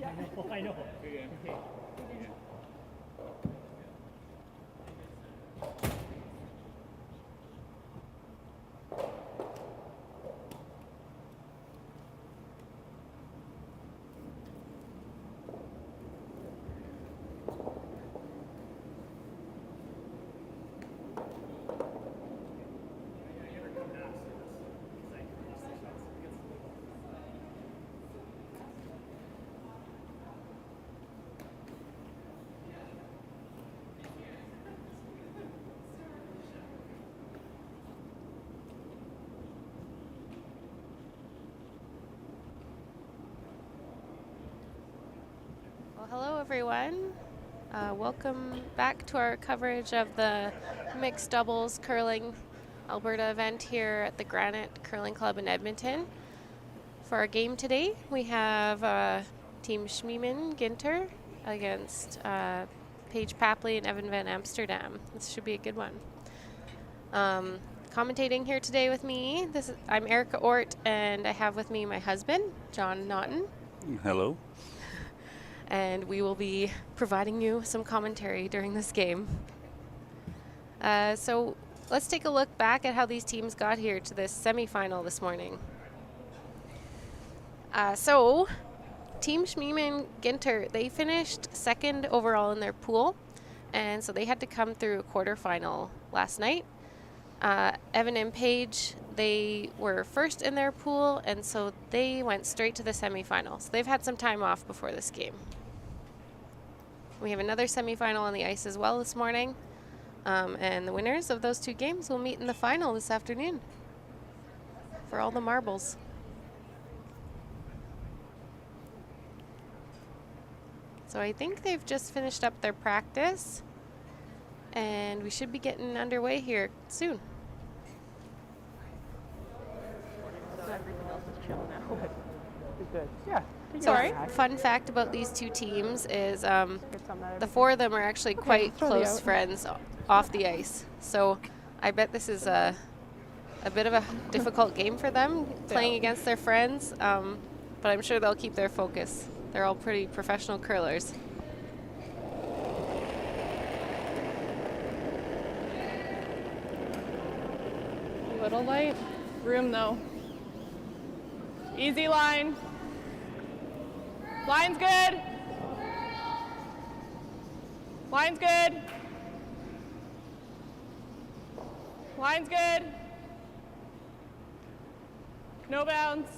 Yeah. I know. Good game. Okay. Well, hello everyone. Welcome back to our coverage of the mixed doubles curling Alberta event here at the Granite Curling Club in Edmonton. For our game today, we have Team Schmiemann Ginter against Paige Papley and Evan van Amsterdam. This should be a good one. Commentating here today with me, I'm Erica Ortt, and I have with me my husband, John Naughton. Hello. And we will be providing you some commentary during this game. So let's take a look back at how these teams got here to this semifinal this morning. So Team Schmiemann Ginter, they finished second overall in their pool, and so they had to come through a quarterfinal last night. Evan and Paige, they were first in their pool, and so they went straight to the semifinals. So they've had some time off before this game. We have another semifinal on the ice as well this morning, and the winners of those two games will meet in the final this afternoon for all the marbles. So I think they've just finished up their practice, and we should be getting underway here soon. So everything else is chill now. Good. Yeah. Sorry. Fun fact about these two teams is the four of them are actually quite close friends off the ice. So I bet this is a bit of a difficult game for them playing against their friends, but I'm sure they'll keep their focus. They're all pretty professional curlers. A little light. Room though. Easy line. Line's good. Line's good. Line's good. No bounce.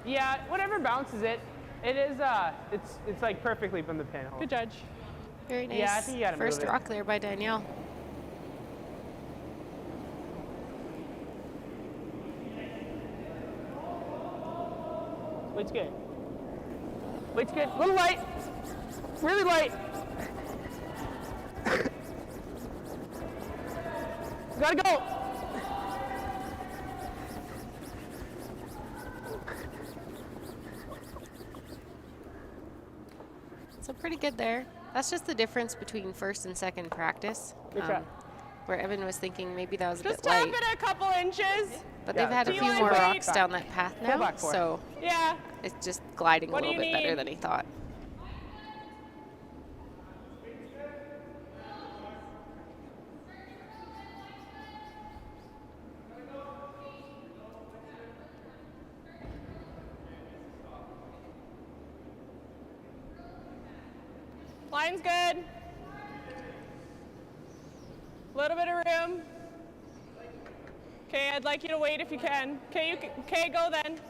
Yeah, whatever bounces it, it is it's like perfectly from the pinhole. Good judge. Very nice. Yeah, I think you gotta First move it. rock there by Danielle. Weight's good. Weight's good. Little light. Really light. Gotta go. So pretty good there. That's just the difference between first and second practice. Good shot. Where Evan was thinking maybe that was a Just bit light. tap it a couple inches. But Yeah, they've had a that's few right. more Full rocks back. down that path Full now, back four. so Yeah. it's just gliding What a do little you bit better need? than he thought. Line's good. Little bit of room. Okay, I'd like you to wait if you can. Okay, go then.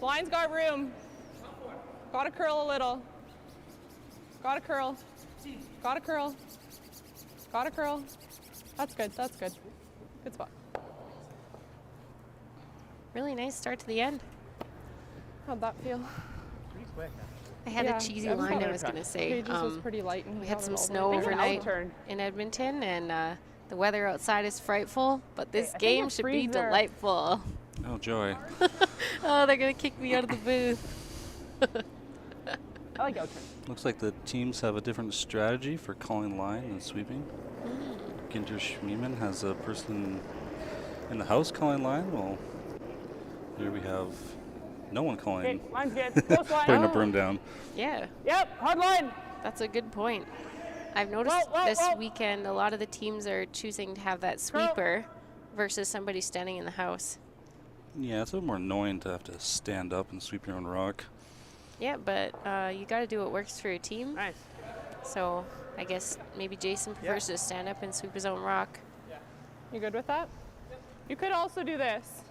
Line's got room. Gotta curl a little. Gotta curl. Gotta curl. Gotta curl. That's good, that's good. Good spot. Really nice start to the end. How'd that feel? I had Yeah, a cheesy Evan line got I was going to say. Pages was pretty light. And We he had got some it all snow the way. overnight Outturn. in Edmonton, and the weather outside is frightful, but this I think game it's should be freezer. delightful. Oh, joy. Oh, they're going to kick me out of the booth. I like outturn. Looks like the teams have a different strategy for calling line and sweeping. Ginter Schmiemann has a person In the house calling line, well, here we have no one Okay, calling, line's good. Close line. putting a broom down. Yeah, Yep, hard line. that's a good point. I've noticed this weekend a lot of the teams are choosing to have that sweeper versus somebody standing in the house. Yeah, it's a little more annoying to have to stand up and sweep your own rock. Yeah, but you got to do what works for your team. Nice. So I guess maybe Jason prefers to stand up and sweep his own rock. You good with that? You could also do this.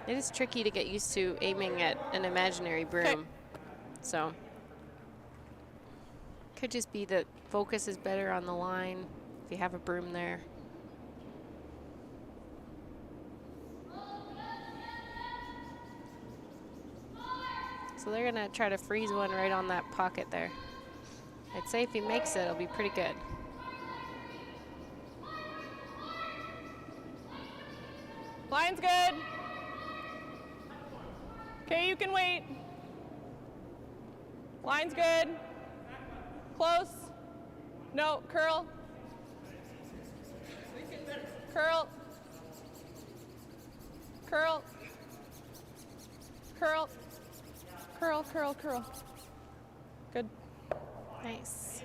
It is tricky to get used to aiming at an imaginary broom. So could just be that focus is better on the line if you have a broom there. So they're gonna try to freeze one right on that pocket there. I'd say if he makes it, it'll be pretty good. Line's good. Okay, you can wait. Line's good. Close. No, curl. Curl. Curl. Curl. Curl, curl, curl. Good. Nice.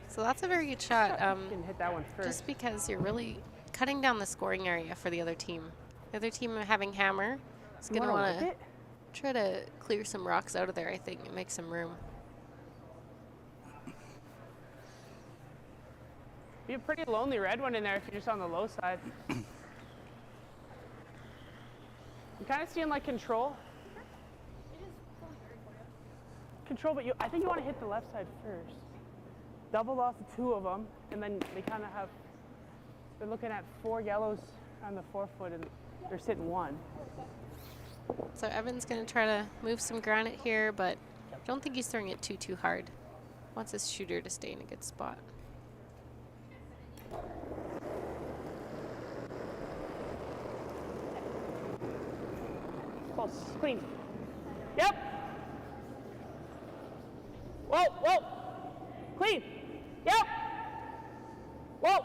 So that's a very good shot. You can hit that one first. Just because you're really cutting down the scoring area for the other team. The other team having hammer is going to want to try to clear some rocks out of there, I think, and make some room. Be a pretty lonely red one in there if you're just on the low side. I'm kind of seeing like control. Control, but I think you want to hit the left side first. Double off the two of them, and then they kind of have, they're looking at 4 yellows on the 4-foot, and they're sitting 1. So Evan's going to try to move some granite here, but I don't think he's throwing it too hard. Wants his shooter to stay in a good spot. Close, clean. Yep. Whoa, whoa. Clean. Yep. Whoa.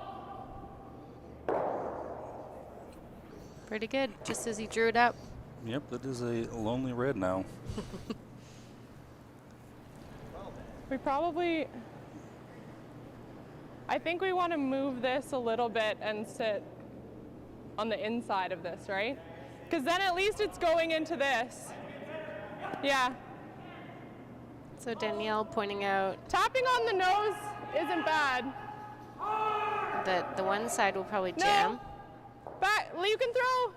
Pretty good, just as he drew it up. Yep, that is a lonely red now. We probably, I think we want to move this a little bit and sit on the inside of this, right? Because then at least it's going into this. Yeah. So Danielle pointing out Tapping on the nose isn't bad. that the one side will probably jam. Back, you can throw.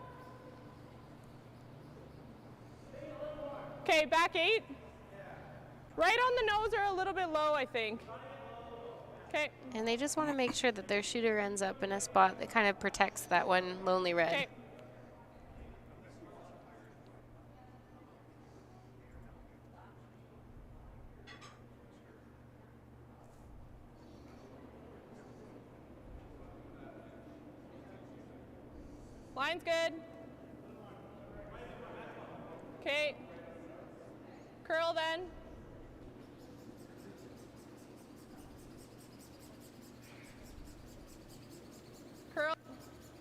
Okay, back 8. Right on the nose or a little bit low, I think. Okay. And they just want to make sure that their shooter ends up in a spot that kind of protects that one lonely red. Okay. Line's good. Okay. Curl then. Curl.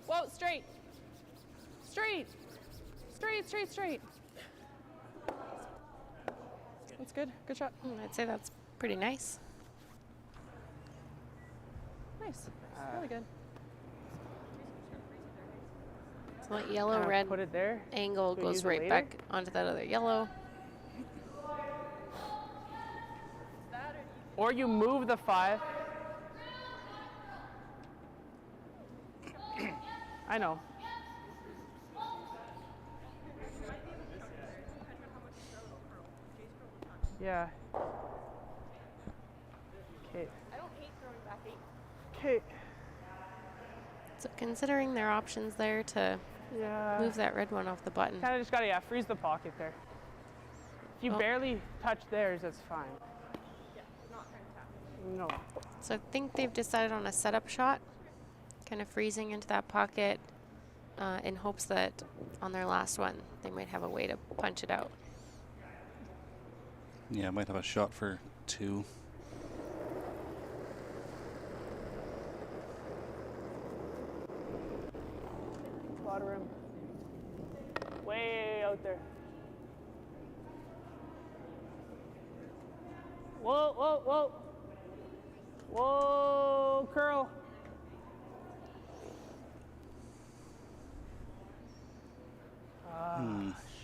Whoa, straight. Straight. Straight, straight, straight. That's good. Good shot. I'd say that's pretty nice. Nice. Really good. So that yellow-red Put it there. angle Can we use goes it right later? back onto that other yellow. Or you move the 5. I know. Yeah. Okay. I don't hate throwing back 8. Okay. So considering their options there to Yeah. move that red one off the button. Kind of just gotta freeze the pocket there. If you barely touch theirs, that's fine. Yeah, not trying to tap. No. So I think they've decided on a setup shot, kind of freezing into that pocket in hopes that on their last one, they might have a way to punch it out. Yeah, I might have a shot for 2. Whoa, whoa, whoa. Whoa, curl.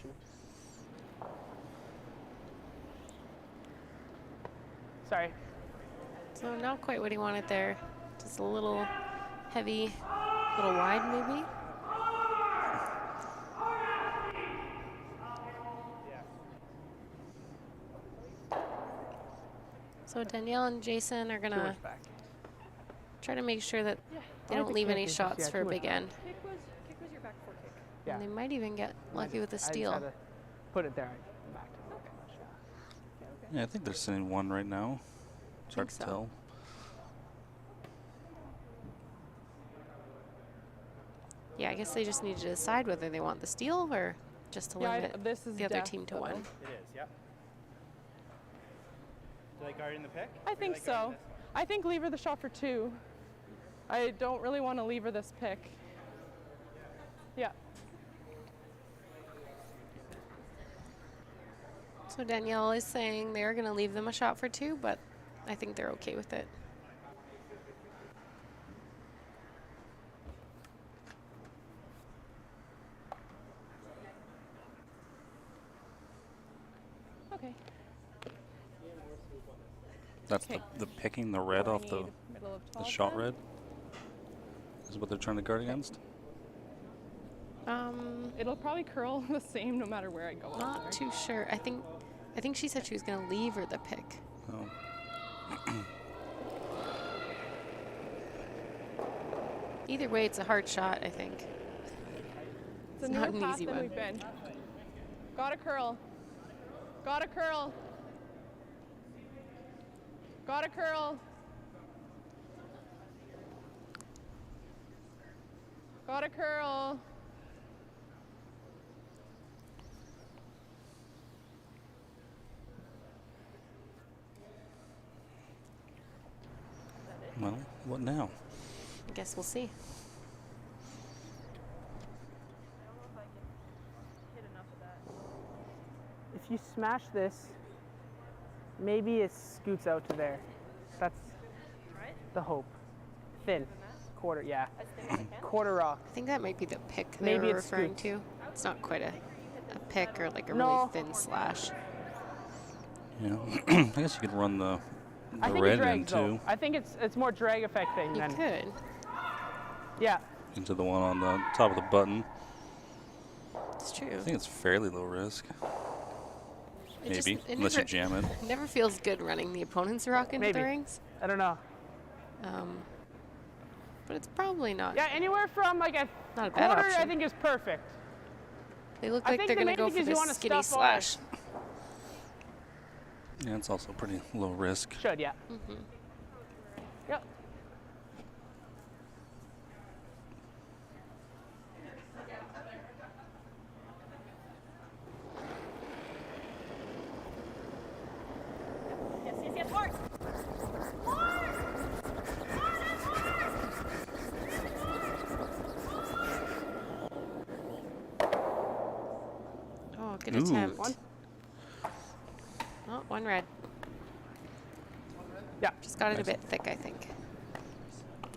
Shoot. Sorry. So not quite what he wanted there. Just a little heavy, a little wide maybe. So Danielle and Jason are Too gonna much back. try to make sure that they I like don't the leave kick, any it's just, shots yeah, for too much big end. Kick was your back four kick. Yeah. And they might even get lucky with the I just steal. had to put it there. And back to the Yeah, I think they're sitting one right now. It's hard to so. tell. Yeah, I guess they just need to decide whether they want the steal or just to Yeah, limit this is the other team to one. It is, yep. Do you like guarding the pick? I think so. I think leave her the shot for 2. I don't really want to leave her this pick. Yeah. So Danielle is saying they're going to leave them a shot for 2, but I think they're okay with it. Okay. That's Okay. the picking the red I off the need middle of 12 shot then. red. Is what they're trying to guard against. It'll probably curl the same no matter where I go. out Not there. too sure. I think she said she was going to leave her the pick. Oh. Either way, it's a hard shot, I think. It's a not newer an path easy than one. we've been. Got a curl. Got a curl. Got a curl. Got a curl. Well, what now? I guess we'll see. If you smash this, maybe it scoots out to there. That's the hope. Thin. Quarter, yeah. Quarter rock. I think that might be the pick they Maybe were it referring scoots. to. It's not quite a pick or like a No. really thin slash. Yeah, I guess you could run the I think it red drags though. into I think it's more drag effect thing You than could. yeah. into the one on the top of the button. It's true. I think it's fairly low risk. It just- Maybe, it unless you never- jam it. Never feels good running the opponent's rock into Maybe. the rings. I don't know. But it's probably not. Yeah, anywhere from like a Not a bad quarter, I option. think is perfect. They look I like think they're the going to main go thing for is you the wanna skinny stuff all slash. Yeah, it's also pretty low risk. Should, yeah. Yep. Oh, good Ooh. attempt. One. Oh, one red. Yeah. Just got it a Nice. bit thick, I think.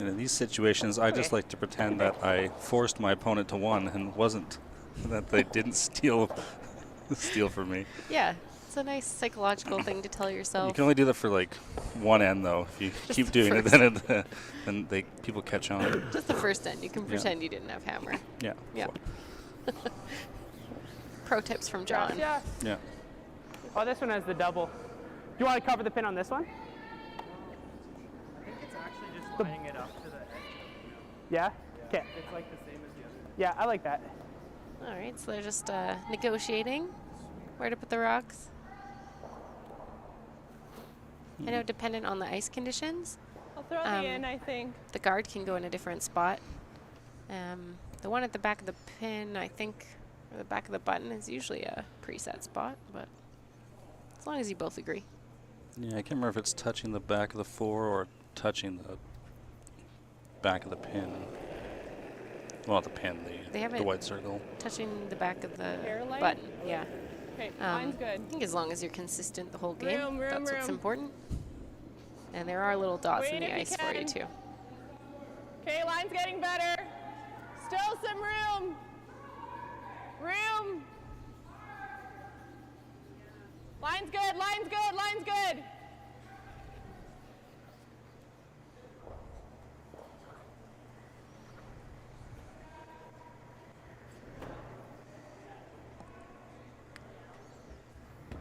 And in these situations, I just Okay. like to pretend that I forced my opponent to one and wasn't, that they didn't steal from me. Yeah, it's a nice psychological thing to tell You yourself. can only do that for like one end though. If you keep the doing it, first. then people catch on. Just the first end. You can Yeah. pretend you didn't have hammer. Yeah. Yeah. Pro tips from John. Yeah. Yeah. Oh, this one has the double. Do you want to cover the pin on this one? I think it's actually just lining it up to the edge. Yeah? Okay. It's like the same as the other. Yeah, I like that. All right, so they're just negotiating where to put the rocks. I know, dependent on the ice conditions, I'll throw the in, I think. the guard can go in a different spot. The one at the back of the pin, I think, or the back of the button is usually a preset spot, but as long as you both agree. Yeah, I can't remember if it's touching the back of the 4 or touching the back of the pin. Well, not the pin, They have the it white circle. touching the back of the Hairline? button. Yeah. Okay, line's good. I think as long as you're consistent the whole game, Room, that's what's room. important. And there are little dots Wait in if the you ice for you can. too. Okay, line's getting better. Still some room. Room. Line's good, line's good, line's good.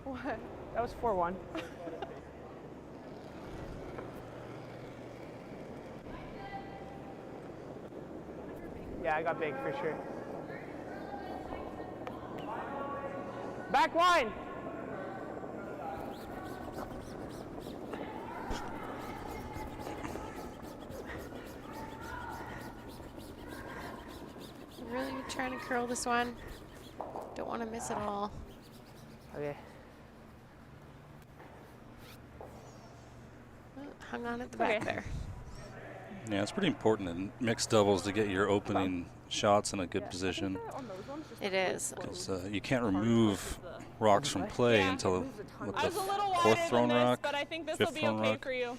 What? That was 4-1. Yeah, I got big for sure. Back line. Really trying to curl this one. Don't want to miss it all. Okay. Oh, hung on at the back Okay. there. Yeah, it's pretty important in mixed doubles to get your opening shots in a good position. It is. 'Cause, you can't remove rocks from play Yeah. until with I the was a little fourth wider than thrown this, rock, but I think this will fifth be thrown okay rock. for you.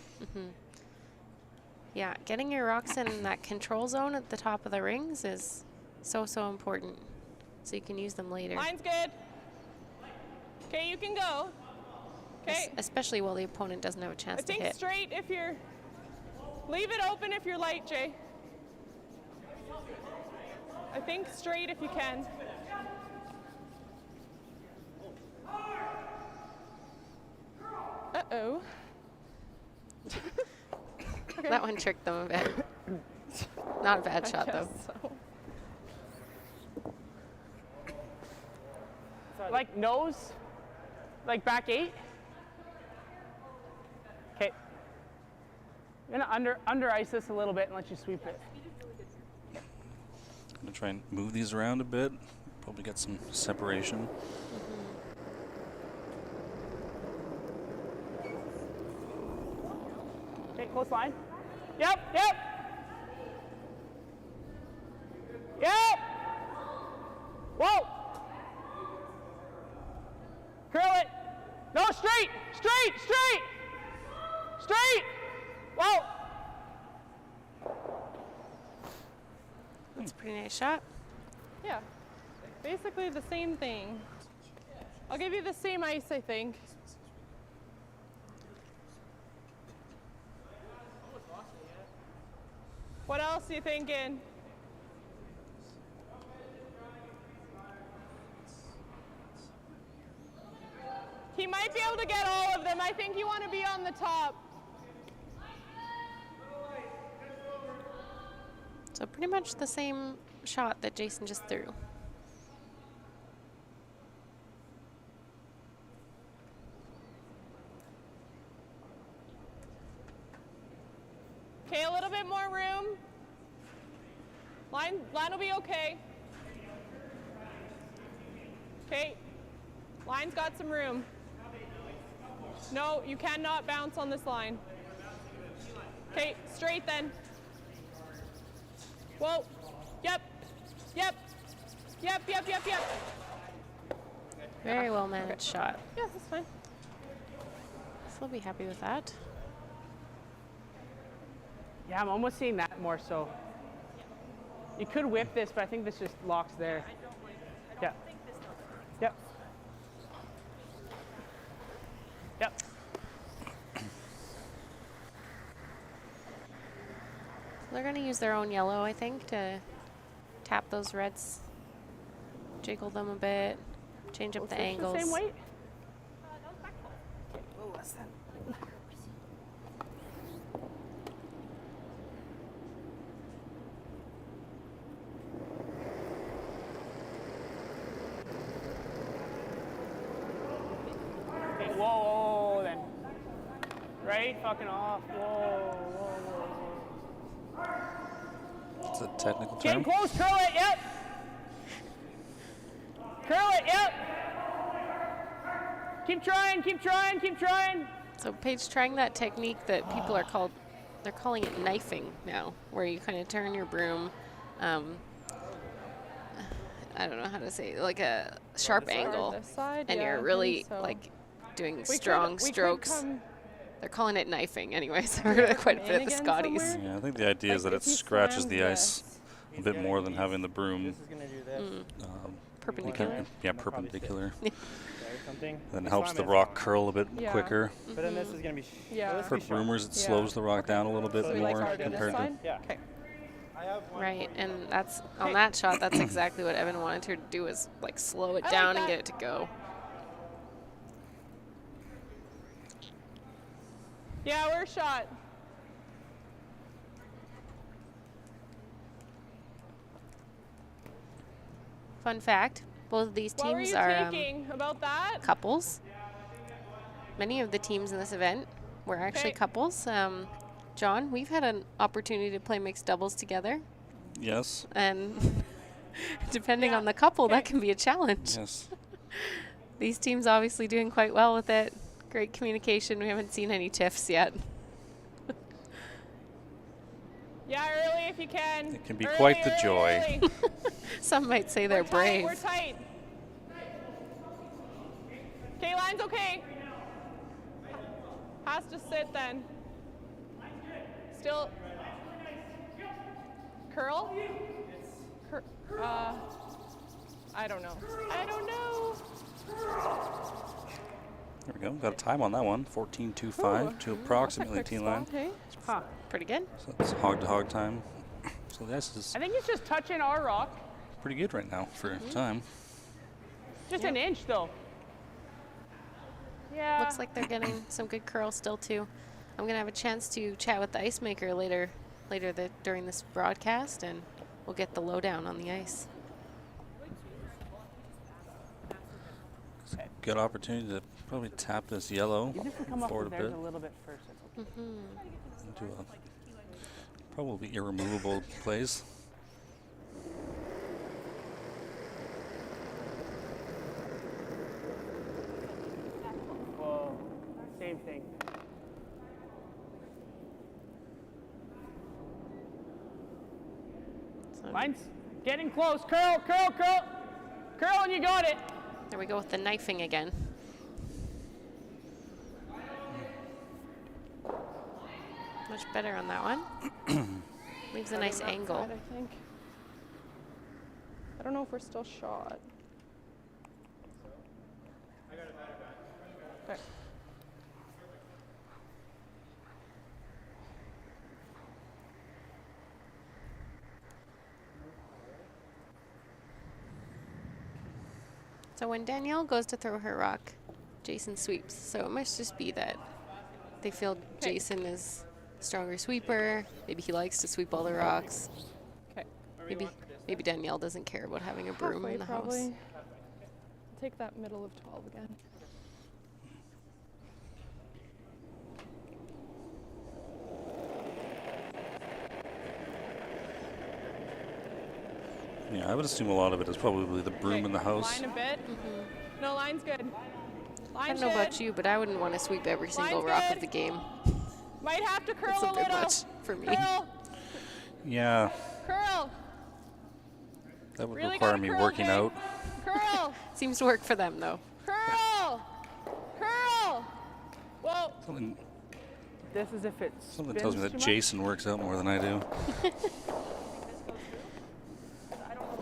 Yeah, getting your rocks in that control zone at the top of the rings is so important. So you can use them later. Line's good. Okay, you can go. Okay. Especially while the opponent doesn't have a I chance to think hit. straight if you're. Leave it open if you're light, Jay. I think straight if you can. Uh-oh. That one tricked them a bit. Not a bad shot though. So. Like nose, like back 8. Okay. I'm gonna under ice this a little bit and let you sweep it. I'm gonna try and move these around a bit. Probably get some separation. Okay, close line. Yep, yep. Yep. Whoa. Curl it. No, straight, straight, straight. Straight. Whoa. That's a pretty nice shot. Yeah. Basically the same thing. I'll give you the same ice, I think. What else are you thinking? He might be able to get all of them. I think you want to be on the top. So pretty much the same shot that Jason just threw. Okay, a little bit more room. Line will be okay. Okay, line's got some room. No, you cannot bounce on this line. Okay, straight then. Whoa, yep, yep, yep, yep, yep, yep. Very well managed shot. Yes, that's fine. So I'll be happy with that. Yeah, I'm almost seeing that more so. You could whip this, but I think this just locks there. Yeah. Yep. Yep. They're going to use their own yellow, I think, to tap those reds, jiggle them a bit, change up the angles. The same weight? Okay, whoa, then. Right? Fucking off. Whoa, whoa, whoa. It's a technical Getting term. close, curl it, yep. Curl it, yep. Keep trying, keep trying, keep trying. So Paige trying that technique that people are they're calling it knifing now, where you kind of turn your broom. I don't know how to say, like a sharp this side? angle, This side, and yeah, I you're think really so. like doing We could- strong we could strokes. come- They're calling it knifing anyways. I've heard quite a come bit in at the again Scotties. somewhere? Yeah, I think the idea is Like, that if it he scratches slams the ice this- a bit more than having the broom This is gonna do this. Perpendicular. yeah, And they'll probably perpendicular. Or something. Then We helps slam the it, rock it's fine. curl a bit Yeah. quicker. But then this is gonna be. Yeah. this For be sharp. broomers, it Yeah. slows the rock down a little bit So we we like more hard on this compared to. side? Yeah. Okay. I have one. Right, and that's on that shot. That's exactly what Evan wanted her to do, is like slow it I like down and that. get it to go. Yeah, we're shot. Fun fact: both of these What were teams you are thinking about that? couples. Many of the teams in this event were actually Okay. couples. John, we've had an opportunity to play mixed doubles together, Yes, and depending Yeah. on the couple, that Okay. can be a challenge. yes. These teams obviously doing quite well with it. Great communication. We haven't seen any tiffs yet. Yeah, early if you can. It can be Early, quite the early, joy. early. Some might say they're We're tight, brave. We're tight. Okay, line's okay. Has to sit then. Still. Curl? I don't know. I don't know. There we go. Got a time on that one. 14.25 to approximately That's a quick T line. spot, hey? Huh. Pretty good. So it's hog to hog time. So this is I think it's just touching our rock. pretty good right now for time. Just an inch though. Yeah. Looks like they're getting some good curls still too. I'm gonna have a chance to chat with the ice maker later during this broadcast, and we'll get the lowdown on the ice. Good opportunity to probably tap this yellow Even if we come up forward with a theirs bit a little bit first, it's okay. into a probably irremovable plays. Whoa. Same thing. So Line's getting close. Curl, curl, curl. Curl, and you got it. there we go with the knifing again. Much better on that one. Leaves a nice On that angle. side, I think. I don't know if we're still shot. Okay. So when Danielle goes to throw her rock, Jason sweeps. So it must just be that they feel Jason is a stronger sweeper. Maybe he likes to sweep all the rocks. Okay. Maybe Danielle doesn't care about having a broom Halfway in the probably. house. Take that middle of 12 again. Yeah, I would assume a lot of it is probably the broom Okay, in the house. Line a bit. No, line's good. I Line's don't know good. about you, but I wouldn't want to sweep every single Line's rock good. of the game. Might have to curl It's a a bit little. much for me. Curl, Yeah, curl, that would Really require gotta me curl, working Jay. out. curl, Seems to work for them though. curl, curl. Whoa. Something, This is if it something tells me spins that too much. Jason works out more than I do.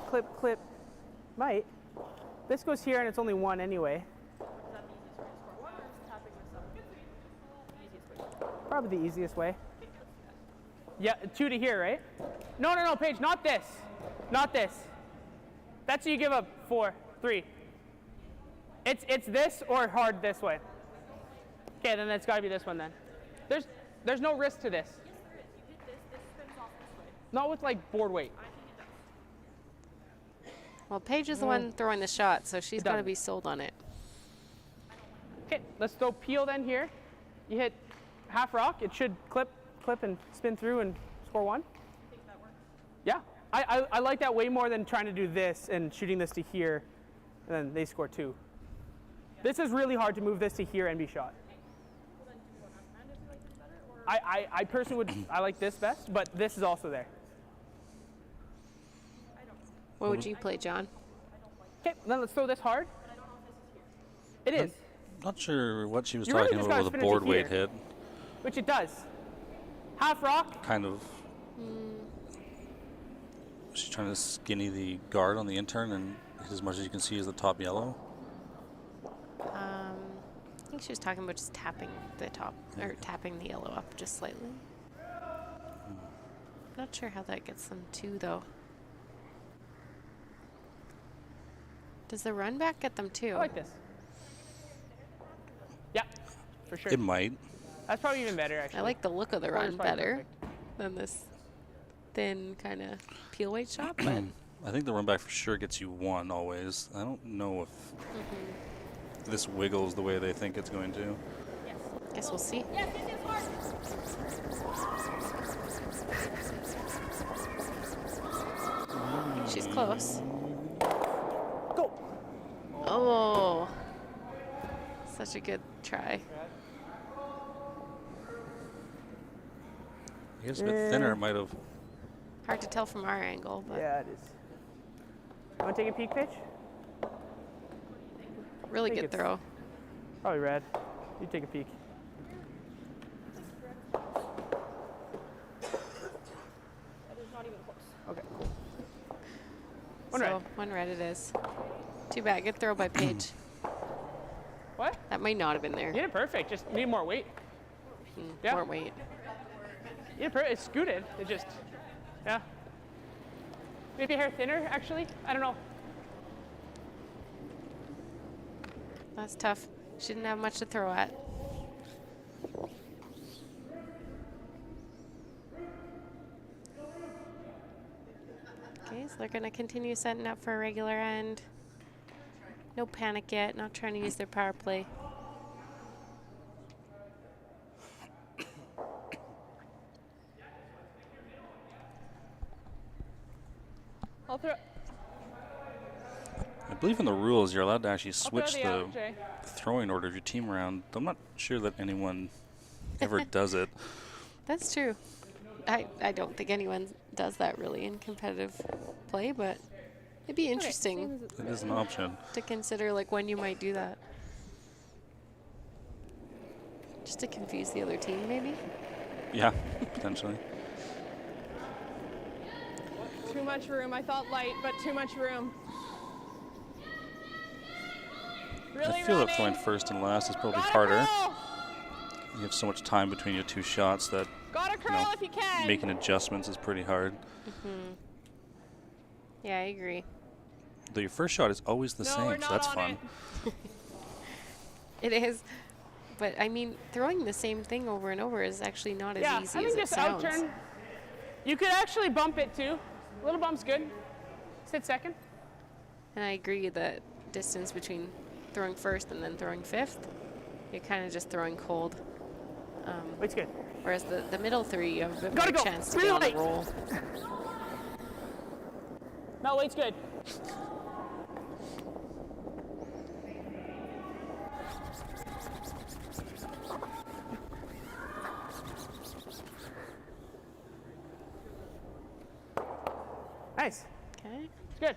Clip, clip. Might. This goes here and it's only one anyway. Probably the easiest way. Yeah, 2 to here, right? No, no, no, Paige, not this. Not this. That's what you give up 4, 3. It's this or hard this way. Okay, then it's got to be this one then. There's no risk to this. Not with like board weight. Well, Paige is the one throwing the shot, so she's got to Done. be sold on it. Okay, let's throw peel then here. You hit half rock, it should clip and spin through and score 1. Think that works? Yeah, I like that way more than trying to do this and shooting this to here, and then they score 2. This is really hard to move this to here and be shot. Well, then do you want to hand if you like this better? Or I personally would, I like this best, but this is also there. What would you play, John? Okay, then let's throw this hard. It is, Not sure what she was You really talking just about gotta with a spin it to board weight here. hit. which it does. Half rock. Kind of. She's trying to skinny the guard on the intern, and as much as you can see is the top yellow. I think she was talking about just tapping the top, or tapping the yellow up just slightly. Not sure how that gets them two, though. Does the run back get them two? I like this. Yeah, for sure. It might. That's probably even better, actually. I like the look of the Corner's run probably better perfect. than this thin kind of peel weight shot, but I think the run back for sure gets you one always. I don't know if this wiggles the way they think it's going to. guess we'll see. She's close. Go. Oh, such a good try. I guess a bit thinner, it might have. Hard to tell from our angle, but Yeah, it is. Want to take a peek, pitch? really think good it's- throw. Probably red. You take a peek. Okay. One red. So one red it is. Too bad. Good throw by Paige. What? That might not have been there. You did it perfect. Just need more weight. Mm, Yeah. More weight. You did it perfect. It's scooted. It just, yeah. Maybe a hair thinner, actually. I don't know. That's tough. She didn't have much to throw at. Okay, so they're going to continue setting up for a regular end. No panic yet. Not trying to use their power play. I'll throw. I believe in the rules you're allowed to actually I'll throw switch the the out, Jay. throwing order of your team around. I'm not sure that anyone ever does it. That's true. I don't think anyone does that really in competitive play, but it'd be interesting It is an option. to consider like when you might do that. Just to confuse the other team, maybe? Yeah, potentially. Too much room. I thought light, but too much room. Really I feel that running. throwing first and last is probably Gotta harder. curl. You have so much time between your two shots that Gotta curl if you can. making adjustments is pretty hard. Yeah, I agree. Though your first shot is always the No, same, we're so not that's on fun. it. It is. But I mean, throwing the same thing over and over is actually not as Yeah, easy I as think it just sounds. outturn. You could actually bump it too. A little bump's good. Sit second. And I agree the distance between throwing first and then throwing fifth, you're kind of just throwing cold. Weight's good. Whereas the middle three, you have a bit Gotta more go. chance to Really get on light. a roll. No, weight's good. Nice. Okay. It's good.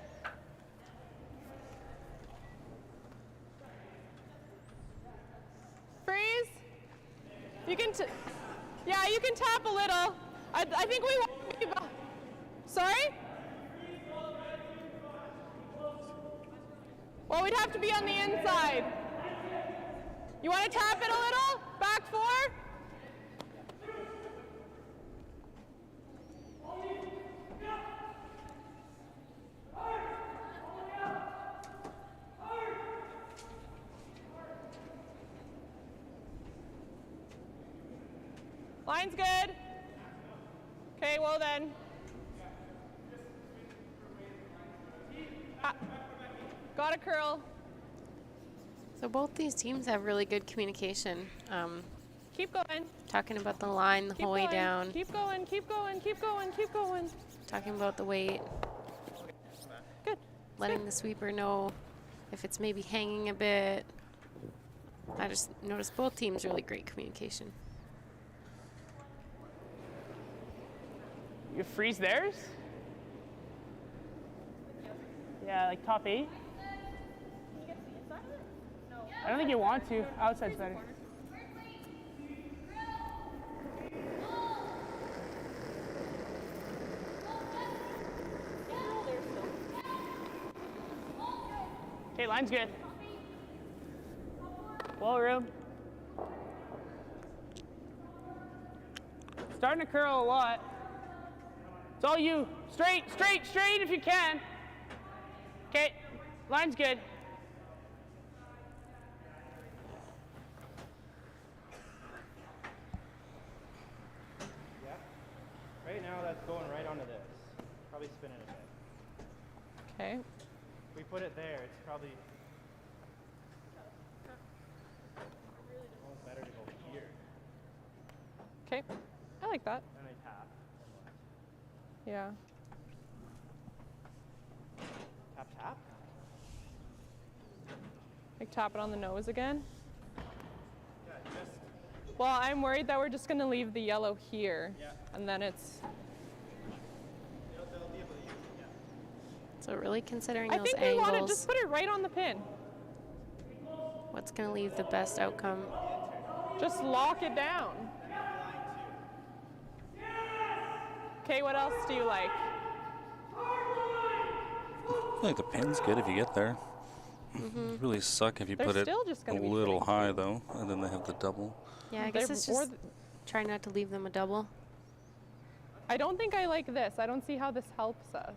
Freeze. You can. Yeah, you can tap a little. I think we want to be. Sorry. Well, we'd have to be on the inside. You want to tap it a little? Back four? Line's good. Okay, well then. Got a curl. So both these teams have really good communication. Keep going. Talking about the line the Keep whole way going. down. Keep going. Keep going. Keep going. Keep going. Talking about the weight. Good. Letting the sweeper know if it's maybe hanging a bit. I just noticed both teams really great communication. You freeze theirs? Yeah, like top 8. I don't think you want to. Outside's better. Okay, line's good. Wall room. Starting to curl a lot. It's all you. Straight, straight, straight if you can. Okay, line's good. Yeah. Right now that's going right onto this. Probably spin it a bit. Okay. If we put it there, it's probably almost better to go here. Okay. I like that. And I tap. Yeah. Tap, tap. Like tap it on the nose again. Yeah, just Well, I'm worried that we're just going to leave the yellow here. Yeah. And then it's... they'll be able to use it. Yeah. So really considering I those think we want to angles, just put it right on the pin. what's going to leave the best outcome? Just lock it down. Okay, what else do you like? I think the pin's good if you get there. It'd really suck if you They're put it still just a gonna be little pretty high though, and then they have the double. Yeah, I guess They're- it's or just try not to leave them a double. I don't think I like this. I don't see how this helps us.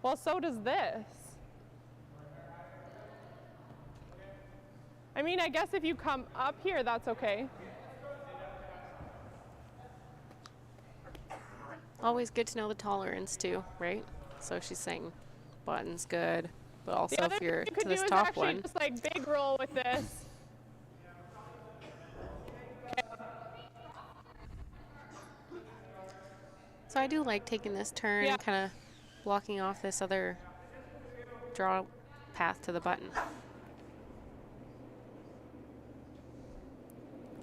Well, so does this. I mean, I guess if you come up here, that's okay. Always good to know the tolerance too, right? So she's saying button's good, but also The other if you're thing you to could this do is top actually one, just like big roll with this. so I do like taking this turn, Yeah. kind of blocking off this other draw path to the button.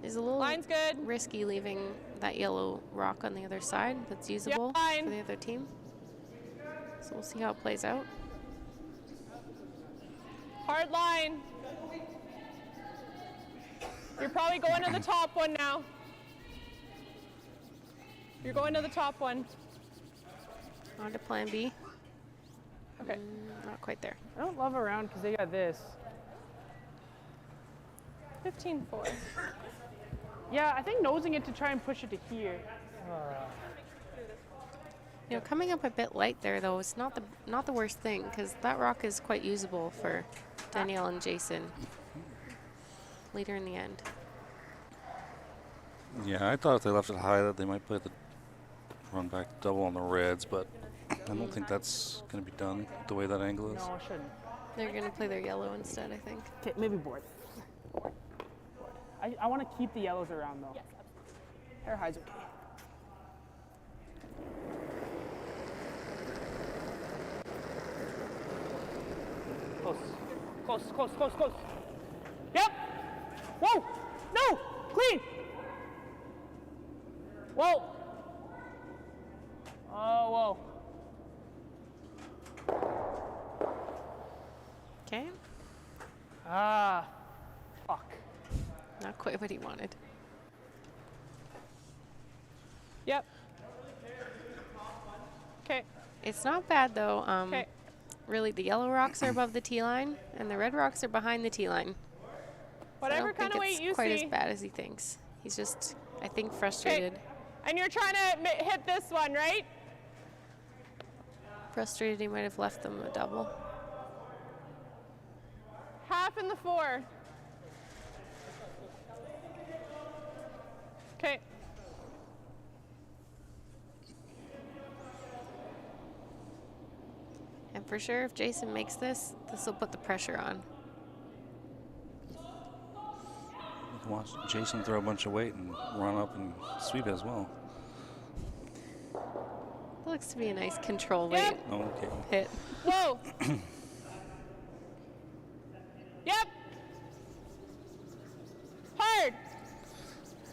It's a little Line's good. risky leaving that yellow rock on the other side that's usable fine. for the other team. So we'll see how it plays out. Hard line. You're probably going to the top one now. You're going to the top one. On to plan B. Okay. Not quite there. I don't love around because they got this. 15-4. Yeah, I think nosing it to try and push it to here. You know, coming up a bit light there though, it's not the worst thing because that rock is quite usable for Danielle and Jason later in the end. Yeah, I thought if they left it high that they might play the run back double on the reds, but I don't think that's going to be done the way that angle is. No, I shouldn't. They're gonna play their yellow instead, I think. Okay, maybe board. I want to keep the yellows around though. Hair high's okay. Close. Close, close, close, close. Yep. Whoa. No. Clean. Whoa. Oh, whoa. Okay. Ah. Fuck. Not quite what he wanted. Yep. Okay. It's not bad though. Okay. Really, the yellow rocks are above the tee line, and the red rocks are behind the tee line. Whatever I kind of don't weight think you it's quite see. as bad as he thinks. He's just, I think, frustrated. And you're trying to hit this one, right? Frustrated he might have left them a double. Half in the 4. Okay. And for sure, if Jason makes this, this will put the pressure on. You can watch Jason throw a bunch of weight and run up and sweep it as well. It looks to be a nice control Yep. weight Oh, okay. hit. Whoa. Yep. Hard.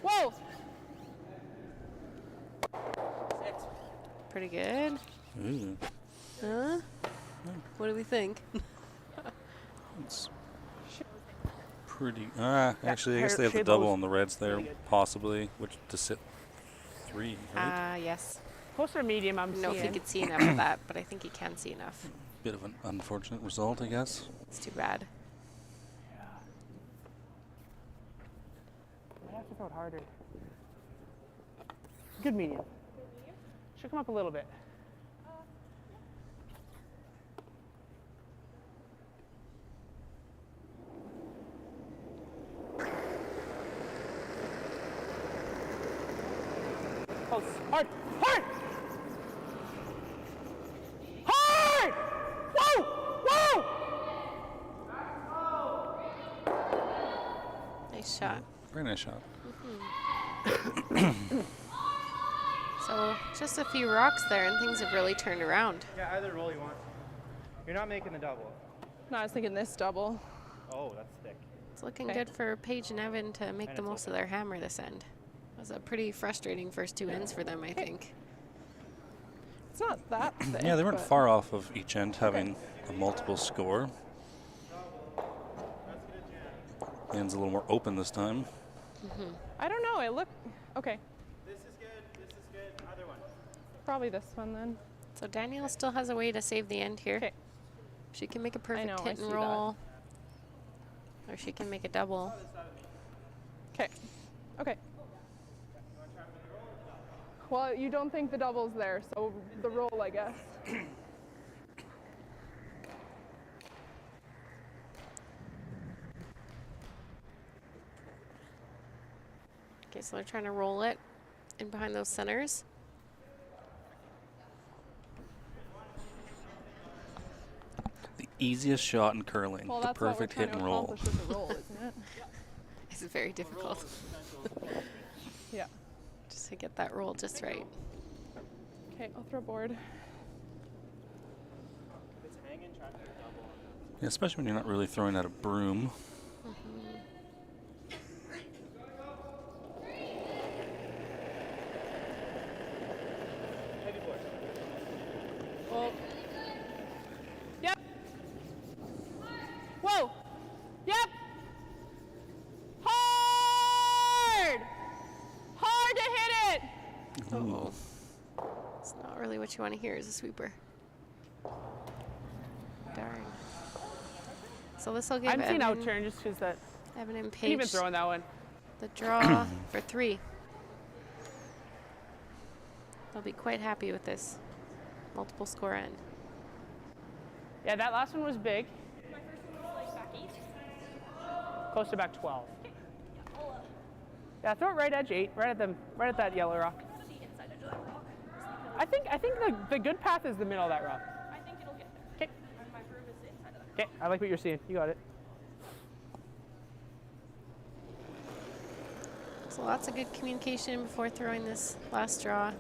Whoa. Pretty good. Ooh. Huh? What do we think? It's pretty. Actually, I guess they have the shade double lows on the reds there, really good. possibly, which to sit 3, right? Yes. Closer to medium, I'm I don't know if he seeing. could see enough of that, but I think he can see enough. Bit of an unfortunate result, I guess. It's too bad. I have to throw it harder. Good medium. Should come up a little bit. Close. Hard. Hard. Hard. Whoa. Whoa. Nice shot. Very nice shot. So just a few rocks there and things have really turned around. Yeah, either roll you want. You're not making the double. No, I was thinking this double. Oh, that's thick. It's looking Okay. good for Paige and Evan to make And the it's most of open. their hammer this end. It was a pretty frustrating first 2 ends for them, I think. It's not that thick. Yeah, they weren't but- far off of each end having a multiple score. The end's a little more open this time. I don't know. It looked okay. This is good. This is good. Other one. Probably this one then. So Danielle still has a way to save the end here. Okay. She can make a perfect know, I hit see and that. roll. Or she can make a double. Okay. Okay. Well, you don't think the double's there, so the roll, I guess. Okay, so they're trying to roll it in behind those centers. The easiest shot in curling, Well, the that's what we're perfect trying hit to and roll. accomplish with the roll, isn't it? It's very difficult Yeah. just to get that roll just right. Okay, I'll throw board. If it's hanging, try for a double. Yeah, especially when you're not really throwing at a broom. Heavy board. Well. Yep. Whoa. Yep. Hard. Hard to hit it. Oh. It's not really what you want to hear as a sweeper. Darn. So this will give I'm seeing Evan, outturn just because that. Evan and Even Paige throwing that one. the draw for 3. They'll be quite happy with this multiple score end. Yeah, that last one was big. Close to back 12. Yeah, throw it right edge 8, right at that yellow rock. I think the good path is the middle of that rock. I think it'll get there. Okay. My broom is inside of that. Okay, I like what you're seeing. You got it. So lots of good communication before throwing this last draw.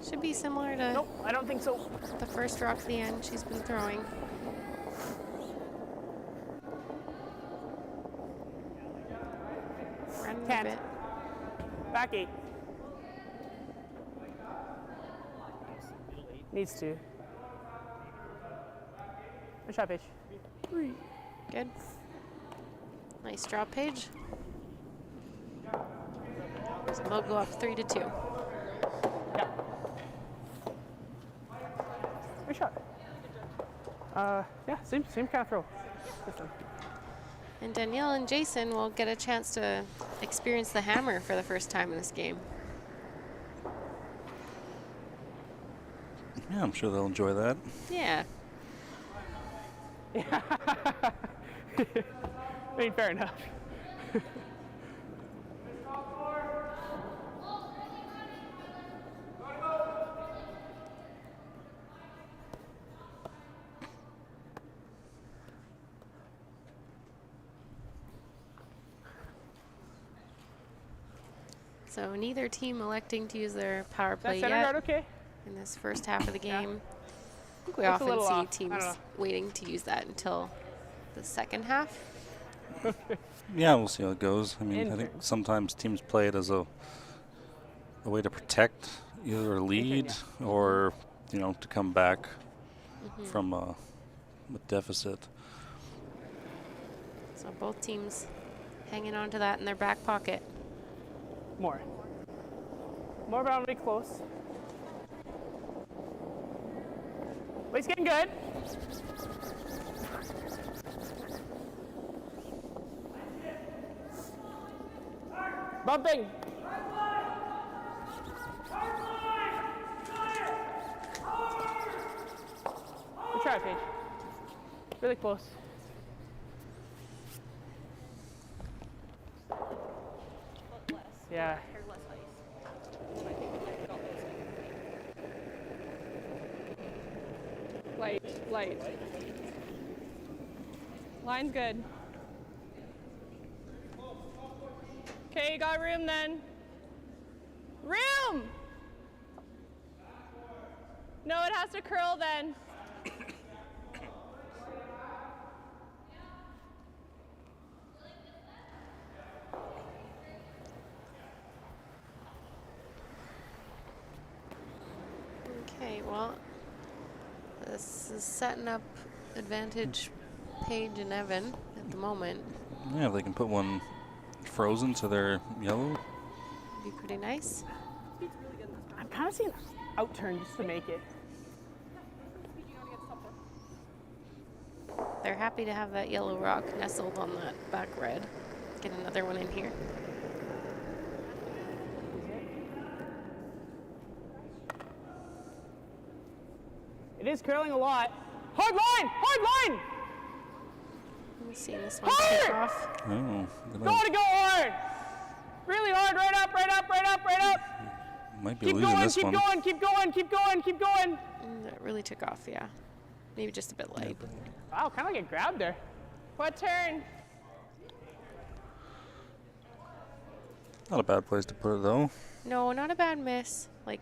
Should be similar to Nope, I don't think so. the first rock at the end she's been throwing. Running a Can't. bit. Back 8. Needs to. Good shot, Paige. Good. Nice drop, Paige. So they'll go up 3-2. Yeah. Good shot. Yeah, same kind of throw. This one. And Danielle and Jason will get a chance to experience the hammer for the first time in this game. Yeah, I'm sure they'll enjoy that. Yeah. I mean, fair enough. So neither team electing to use their power Is that play center yet guard okay? in this first half of the game. I think we Looks a often little see off. I teams don't know. waiting to use that until the second half. Yeah, we'll see how it goes. I mean, I think Intern. sometimes teams play it as a way to protect either a lead or, to come back from a deficit. So both teams hanging on to that in their back pocket. More, but I'm really close. But he's getting good. Bumping. Good try, Paige. Really close. But less. Yeah. Or less ice. And I think we might have got those. Light. Line's good. Okay, you got room then. Room! No, it has to curl then. Okay, well, this is setting up advantage Paige and Evan at the moment. Yeah, if they can put one frozen to their yellow. Be pretty nice. I'm kind of seeing out turn just to make it. They're happy to have that yellow rock nestled on that back red. Get another one in here. It is curling a lot. Hard line! Hard line! Let me see this one Hard! take off. Oh, Gotta go hard! Really hard, right up, right up, right up, right up! might be Keep losing going, this keep one. going, keep going, keep going, keep going! That really took off, yeah. Maybe just a bit light. Wow, kind of like a grab there. What turn? Not a bad place to put it though. No, not a bad miss. Like,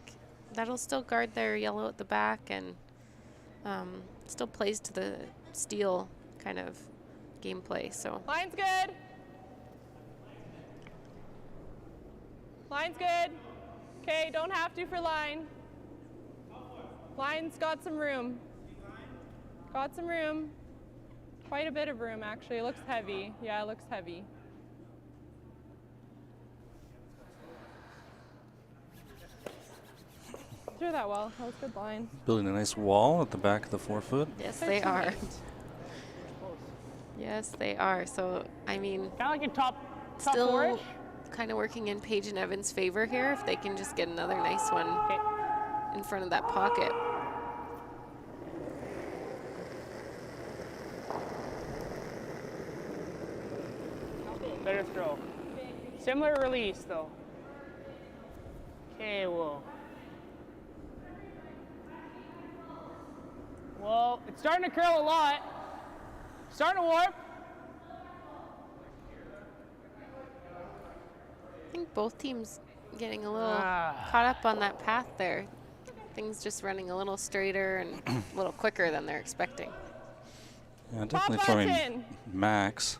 that'll still guard their yellow at the back and still plays to the steel kind of gameplay, so. Line's good. Line's good. Okay, don't have to for line. Line's got some room. Got some room. Quite a bit of room, actually. It looks heavy. Yeah, it looks heavy. Threw that well. That was a good line. Building a nice wall at the back of the 4 foot. Yes, they are. Yes, they are. So, I mean, Kind of like a top still four-ish. kind of working in Paige and Evan's favor here if they can just get another nice one Okay. in front of that pocket. Better throw. Similar release though. Okay, whoa. Well, it's starting to curl a lot. Starting to warp. I think both teams getting a little Ah. caught up on that path there. Things just running a little straighter and a little quicker than they're expecting. Yeah, Pop definitely throwing button. max.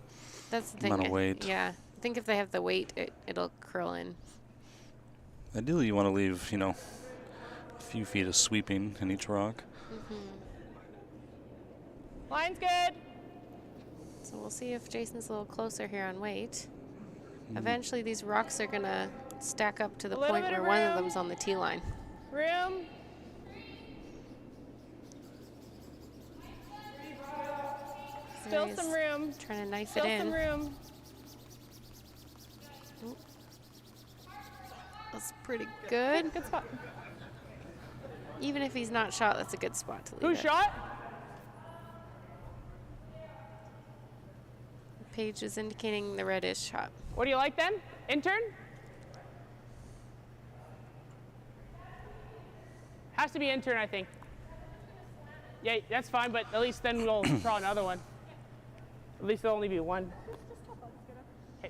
That's the thing. Amount of weight. Yeah. I think if they have the weight, it'll curl in. Ideally, you want to leave, you know, a few feet of sweeping in each rock. Line's good. So we'll see if Jason's a little closer here on weight. Eventually, these rocks are going to stack up to the A little point bit where of one of room. them's on the tee line. Room. Still There he some is, room. trying to knife Still it some in. room. That's pretty good. Good spot. Even if he's not shot, that's a good spot to leave Who it. shot? Paige is indicating the red is shot. What do you like then? Intern? Has to be intern, I think. Yeah, that's fine, but at least then we'll draw another one. At least there'll only be one.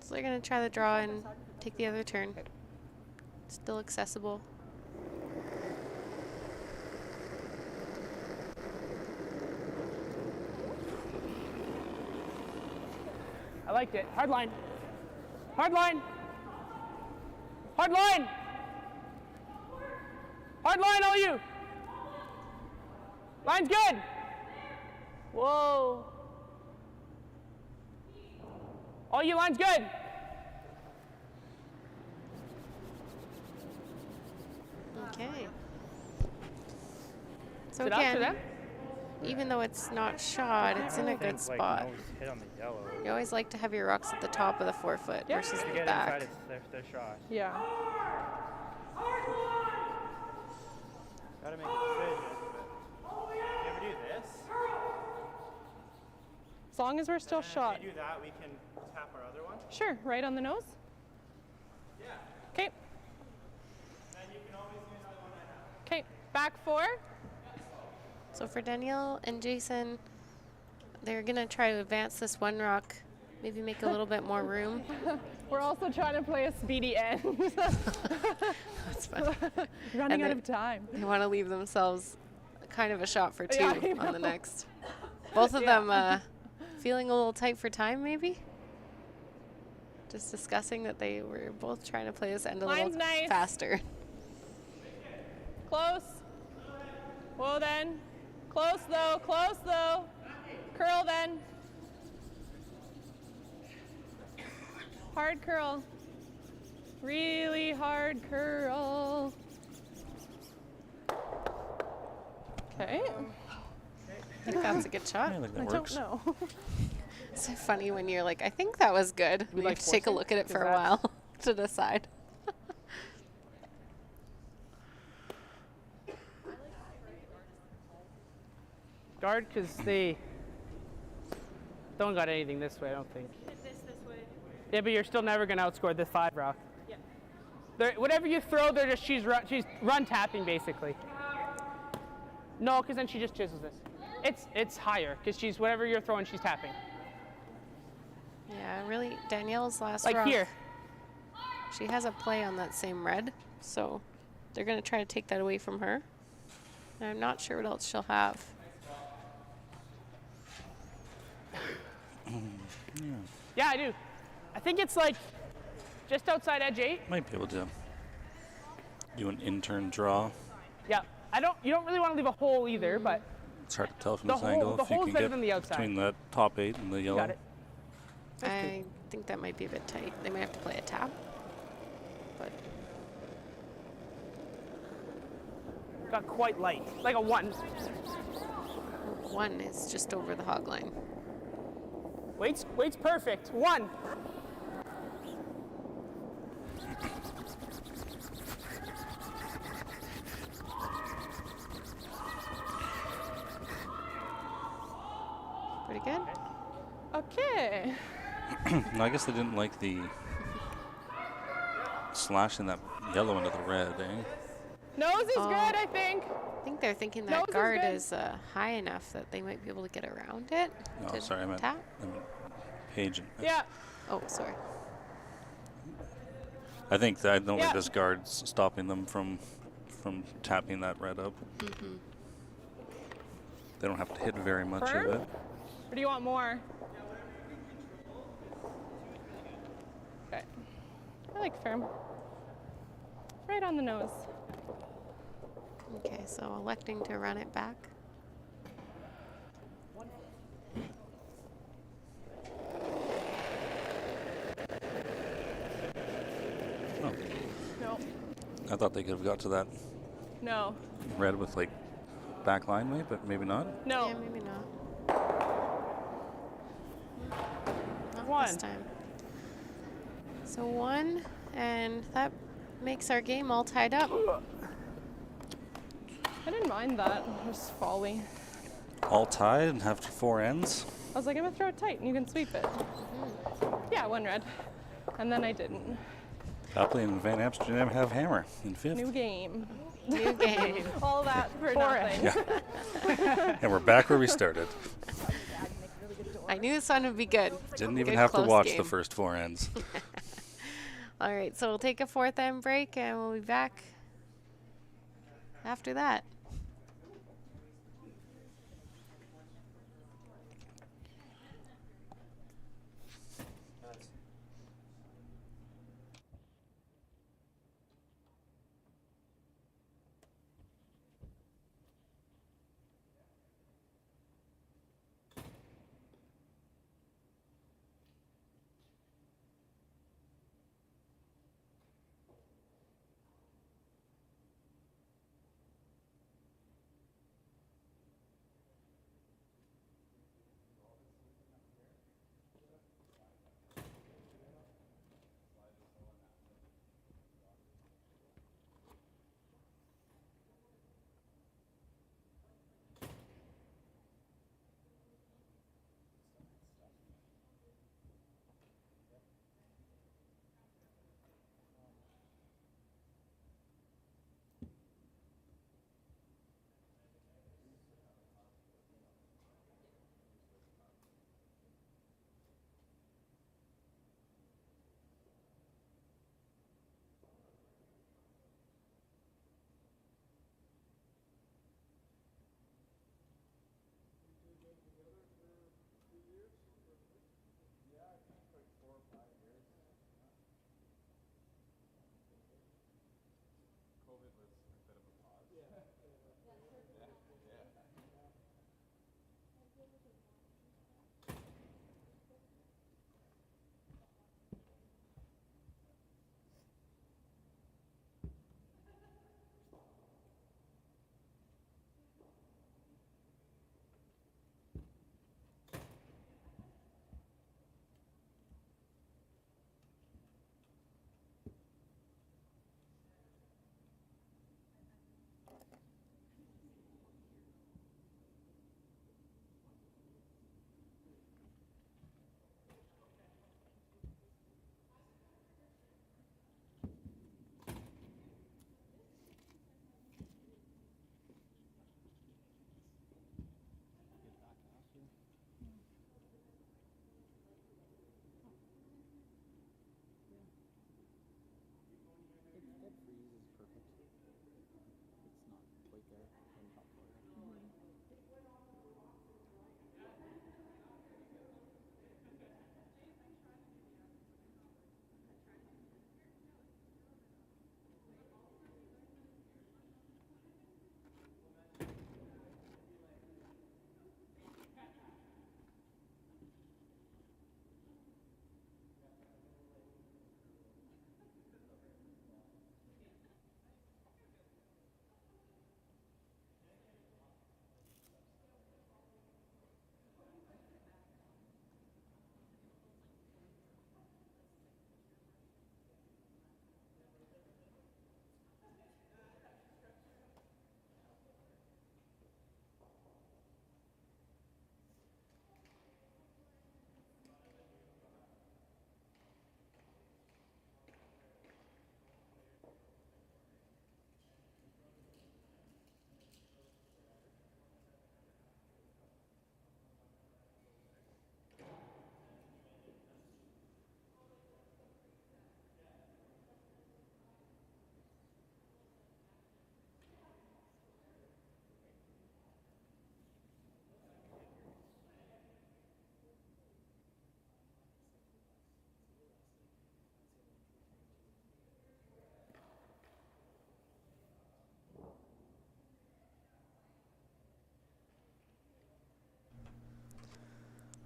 So they're going to try the draw and take the other turn. Still accessible. I liked it. Hard line. Hard line. Hard line. Hard line, all you. Line's good. Whoa. All you lines good. Okay. So Sit up to again, them. even though it's not shot, it's in a good spot. Nose hit on the yellow. You always like to have your rocks at the top of the forefoot Yeah. versus To the get back. inside, it's their shot. Yeah. Gotta make a decision. But you ever do this? As long as we're still And then shot. If we do that, we can tap our other one. Sure, right on the nose? Yeah. Okay. Then you can always do another one I have. Okay, back 4. So for Danielle and Jason, they're gonna try to advance this one rock, maybe make a little bit more room. We're also trying to play a speedy end. That's funny. Running And out of time. They want to leave themselves kind of a shot for 2 Yeah, I on the know. next. Both of Yeah. them feeling a little tight for time, maybe? Just discussing that they were both trying to play this end a Line's little nice. faster. Close. Whoa then. Close though, close though. Curl then. Hard curl. Really hard curl. Okay. I think that's a good shot. I think I that don't works. know. It's so funny when you're like, I think that was good. We You like have to take a forcing? look at it Is for a that- while to decide. Guard, because they don't got anything this way, I don't think. This way. Yeah, but you're still never going to outscore the 5 rock. Yeah. Whatever you throw, she's run tapping, basically. No, because then she just chisels this. It's higher, because whatever you're throwing, she's tapping. Yeah, really, Danielle's last Like rock, here. she has a play on that same red, so they're going to try to take that away from her. And I'm not sure what else she'll have. Yeah, I do. I think it's like just outside edge 8. Might be able to do an intern draw. Yeah. You don't really want to leave a hole either, but It's hard to tell from The this hole- angle the if you hole's can better get than the outside. between the top 8 and the you yellow. got it. That's good. I think that might be a bit tight. They might have to play a tap. But Got quite light, like a 1. 1 is just over the hog line. Wait's perfect. 1. Pretty good. Okay. No, I guess they didn't like the slashing that yellow into the red, eh? Nose is Oh. good, I think. I think they're thinking Nose that is guard good. is high enough that they might be able to get around it. Oh, to sorry, I meant tap. Page. Yeah. Oh, sorry. I don't Yeah. think this guard's stopping them from tapping that red up. Mm-hmm. They don't have to hit very much Firm? of it. Or do you want more? Okay. I like firm. Right on the nose. Okay, so electing to run it back. Oh, No. I thought they could have got to that No. red with like back line way, but maybe not. No. Yeah, maybe not. Not 1. this time. So 1, and that makes our game all tied up. I didn't mind that. It was folly. All tied and after 4 ends. I was like, I'm gonna throw it tight and you can sweep it. Yeah, 1 red. And then I didn't. Papley and Van Amsterdam have hammer in 5th. New game. New game. All that for nothing. And we're back where we started. I knew this one would be good. Didn't even Good have to close watch game. the first 4 ends. All right, so we'll take a 4th end break and we'll be back after that.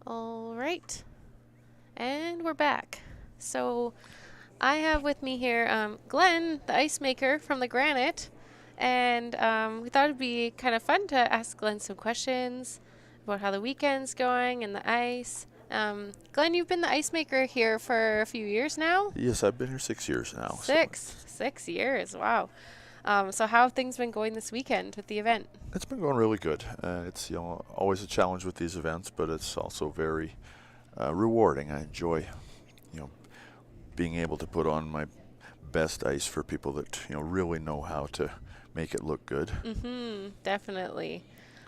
All right. And we're back. So I have with me here Glenn, the ice maker from the Granite. And we thought it'd be kind of fun to ask Glenn some questions about how the weekend's going and the ice. Glenn, you've been the ice maker here for a few years now? Yes, I've been here 6 years now. Six years, wow. So how have things been going this weekend with the event? It's been going really good. It's always a challenge with these events, but it's also very rewarding. I enjoy being able to put on my best ice for people that really know how to make it look good. Definitely.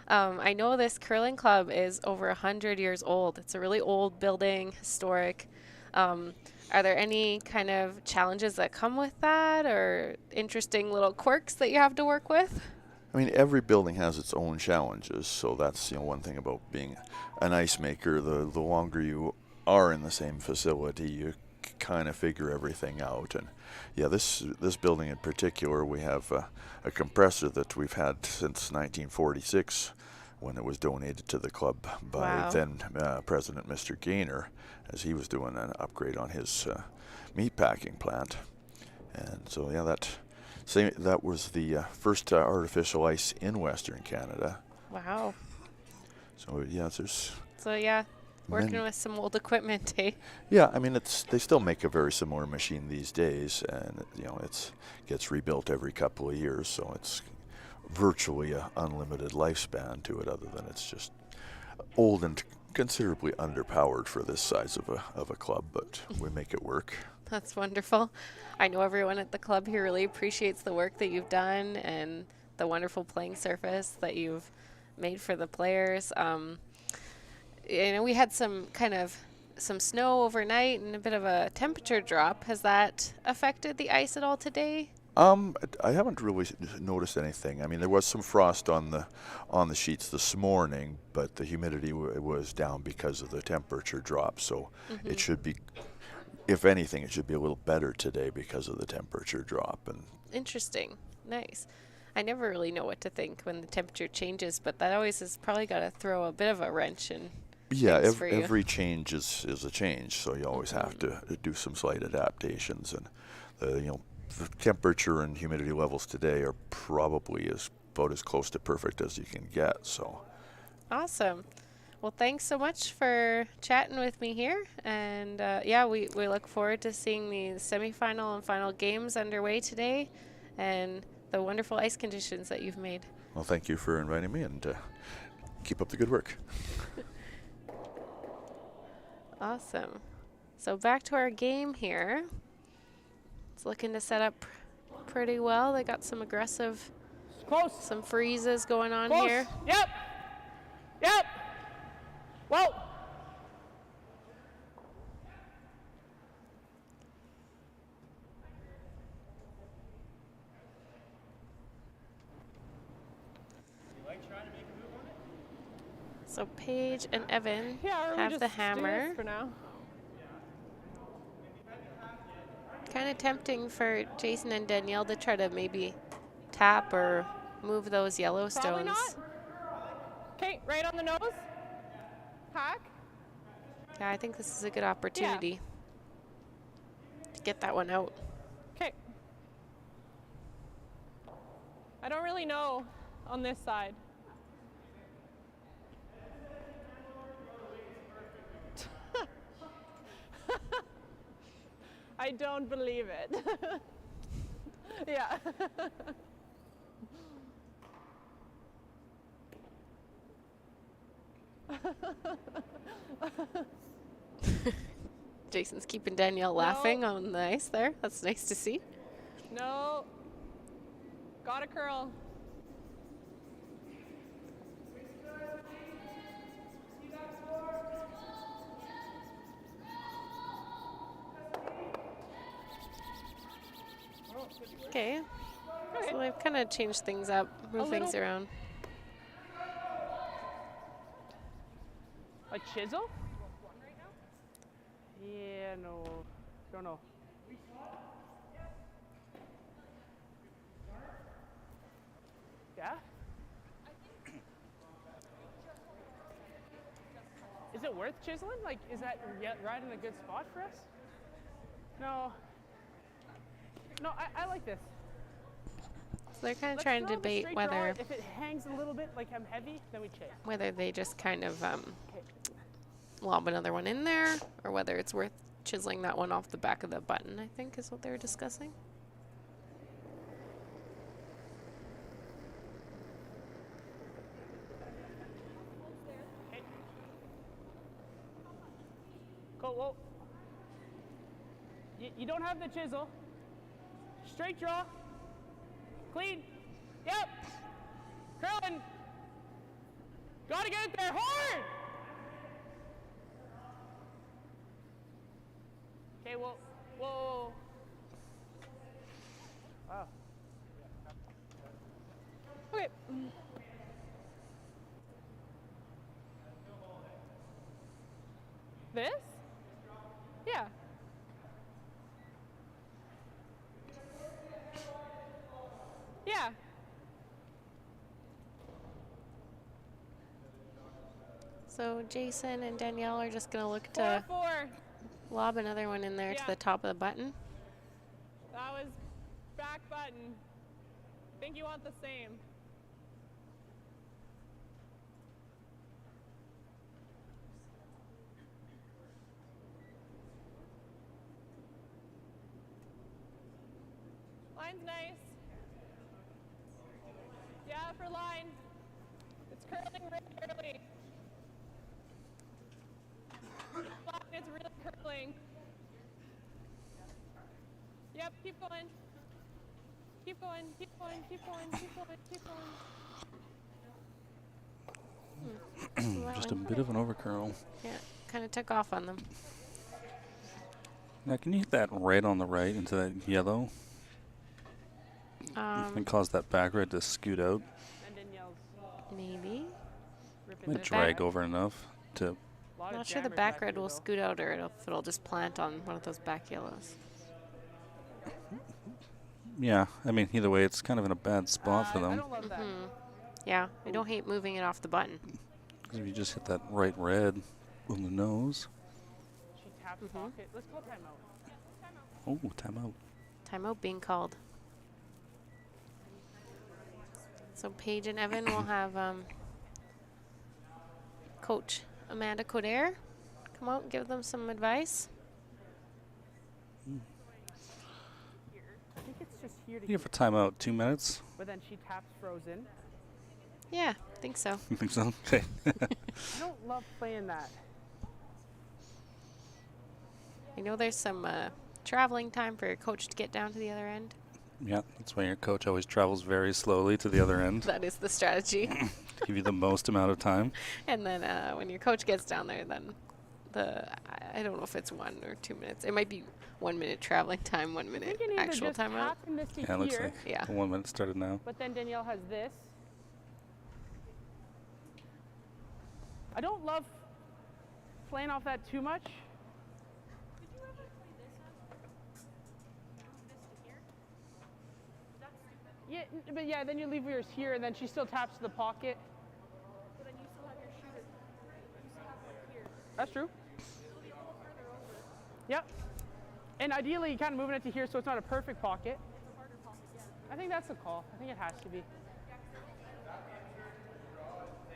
I know this curling club is over 100 years old. It's a really old building, historic. Are there any kind of challenges that come with that, or interesting little quirks that you have to work with? I mean, every building has its own challenges, so that's one thing about being an ice maker. The longer you are in the same facility, you kind of figure everything out. And yeah, this building in particular, we have a compressor that we've had since 1946, when it was donated to the club by then President Mr. Ginter, as he was doing an upgrade on his meat packing plant. And so yeah, that was the first artificial ice in Western Canada. Wow. So yeah, working with some old equipment, eh? Yeah, I mean, they still make a very similar machine these days, and it gets rebuilt every couple of years, so it's virtually an unlimited lifespan to it, other than it's just old and considerably underpowered for this size of a club, but we make it work. That's wonderful. I know everyone at the club here really appreciates the work that you've done and the wonderful playing surface that you've made for the players. We had some snow overnight and a bit of a temperature drop. Has that affected the ice at all today? I haven't really noticed anything. I mean, there was some frost on the sheets this morning, but the humidity was down because of the temperature drop. So it should be, if anything, it should be a little better today because of the temperature drop. And interesting, nice. I never really know what to think when the temperature changes, but that always has probably got to throw a bit of a wrench in. Yeah, every change is a change, so you always have to do some slight adaptations. And the temperature and humidity levels today are probably about as close to perfect as you can get. So awesome. Well, thanks so much for chatting with me here, and we look forward to seeing the semifinal and final games underway today, and the wonderful ice conditions that you've made. Well, thank you for inviting me, and keep up the good work. Awesome. So back to our game here. It's looking to set up pretty well. They got some aggressive, some freezes going on here. Yep. Whoa. So Paige and Evan Yeah, or we have just the do hammer. this for now. Kind of tempting for Jason and Danielle to try to maybe tap or move those yellow Probably not. stones. Okay, right on the nose. Hack. Yeah, I think this is a good opportunity to get that one out. Okay. I don't really know on this side. I don't believe it. Yeah. Jason's keeping Danielle laughing on the ice there. That's nice to see. No. Got a curl. Okay. So they've kind of changed things up, moved things little. around. A chisel? Yeah, no. Don't know. Yeah? Is it worth chiseling? Like, is that right in a good spot for us? No. No, I like this. So they're kind of Let's trying to throw the debate straight draw. whether If it hangs a little bit like I'm heavy, then we chase. they just kind of lob another one in there, or whether it's worth chiseling that one off the back of the button, I think is what they were discussing. Okay. Cool. Whoa. You don't have the chisel. Straight draw. Clean. Yep. Curling. Gotta get it there hard. Okay, well, whoa. Wow. Okay. This? Yeah. Yeah. So Jason and Danielle are just going to look to 4-4. lob another one in there to Yeah. the top of the button. That was back button. I think you want the same. Line's nice. Yeah, for line. It's curling really early. It's really curling. Yep, keep going. Keep going, keep going, keep going, keep going, keep going. So that Just a one, bit of an overcurl. yeah, kind of took off on them. Now, can you hit that red on the right into that yellow and cause that back red to scoot out? And Danielle's Maybe. ripping Might this drag back. over enough to. Lot of Not sure the jammers back red here, will though. scoot out or if it'll just plant on one of those back yellows. Yeah, I mean, either way, it's kind of in a bad spot for I them. don't love that. Yeah, I don't hate moving it off the button. Because if you just hit that right red on the nose. She tapped pocket. Let's go timeout. Oh, timeout. Timeout being called. So Paige and Evan will have Coach Amanda Coder come out and give them some advice. I think it's just here to You have a timeout, 2 minutes. but then she taps frozen. Yeah, I think so. You think so? Okay. I don't love playing that. I know there's some traveling time for your coach to get down to the other end. Yeah, that's why your coach always travels very slowly to the other end. That is the strategy. Give you the most amount of time. And then when your coach gets down there, then I don't know if it's 1 or 2 minutes. It might be 1 minute traveling time, 1 I minute think you need actual to just timeout. tap in this to Yeah, it looks here, like Yeah. the 1 minute started now. but then Danielle has this. I don't love playing off that too much. Did you ever play this as move this to here? That's stupid. Yeah, but yeah, then you leave yours here, and then she still taps to the pocket. But then you still have your shooter. You still have one here. That's true. It'll be a little further over. Yep. And ideally, kind of moving it to here so it's not a perfect pocket. It's a harder pocket, yeah. I think that's the call. I think it has to be.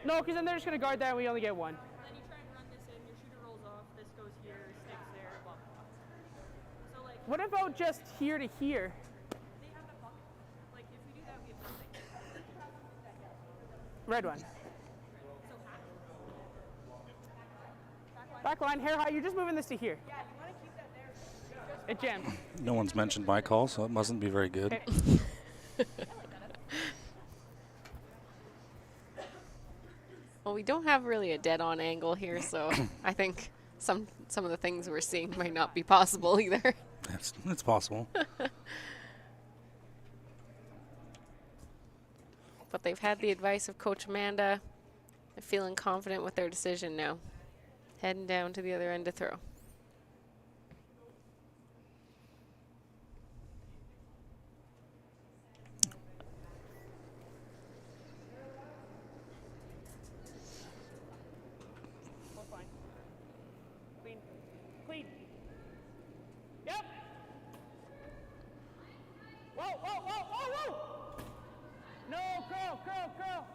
No, because then they're just going to guard that and we only get one. Then you try and run this in, your shooter rolls off, this goes here, sticks there, blah, blah, blah. So, like, What about just here to here? they have that pocket. Like, if we do that, we have nothing. Red one. So, hack. Back line, hair high. You're just moving this to here. Yeah, you want to keep that there. It jams. No one's mentioned my call, so it mustn't be very good. Okay. Well, we don't have really a dead-on angle here, so I think some of the things we're seeing might not be possible either. It's possible. But they've had the advice of Coach Amanda. They're feeling confident with their decision now. Heading down to the other end to throw. All fine. Clean. Clean. Yep. Whoa, whoa, whoa, whoa, whoa! No, curl.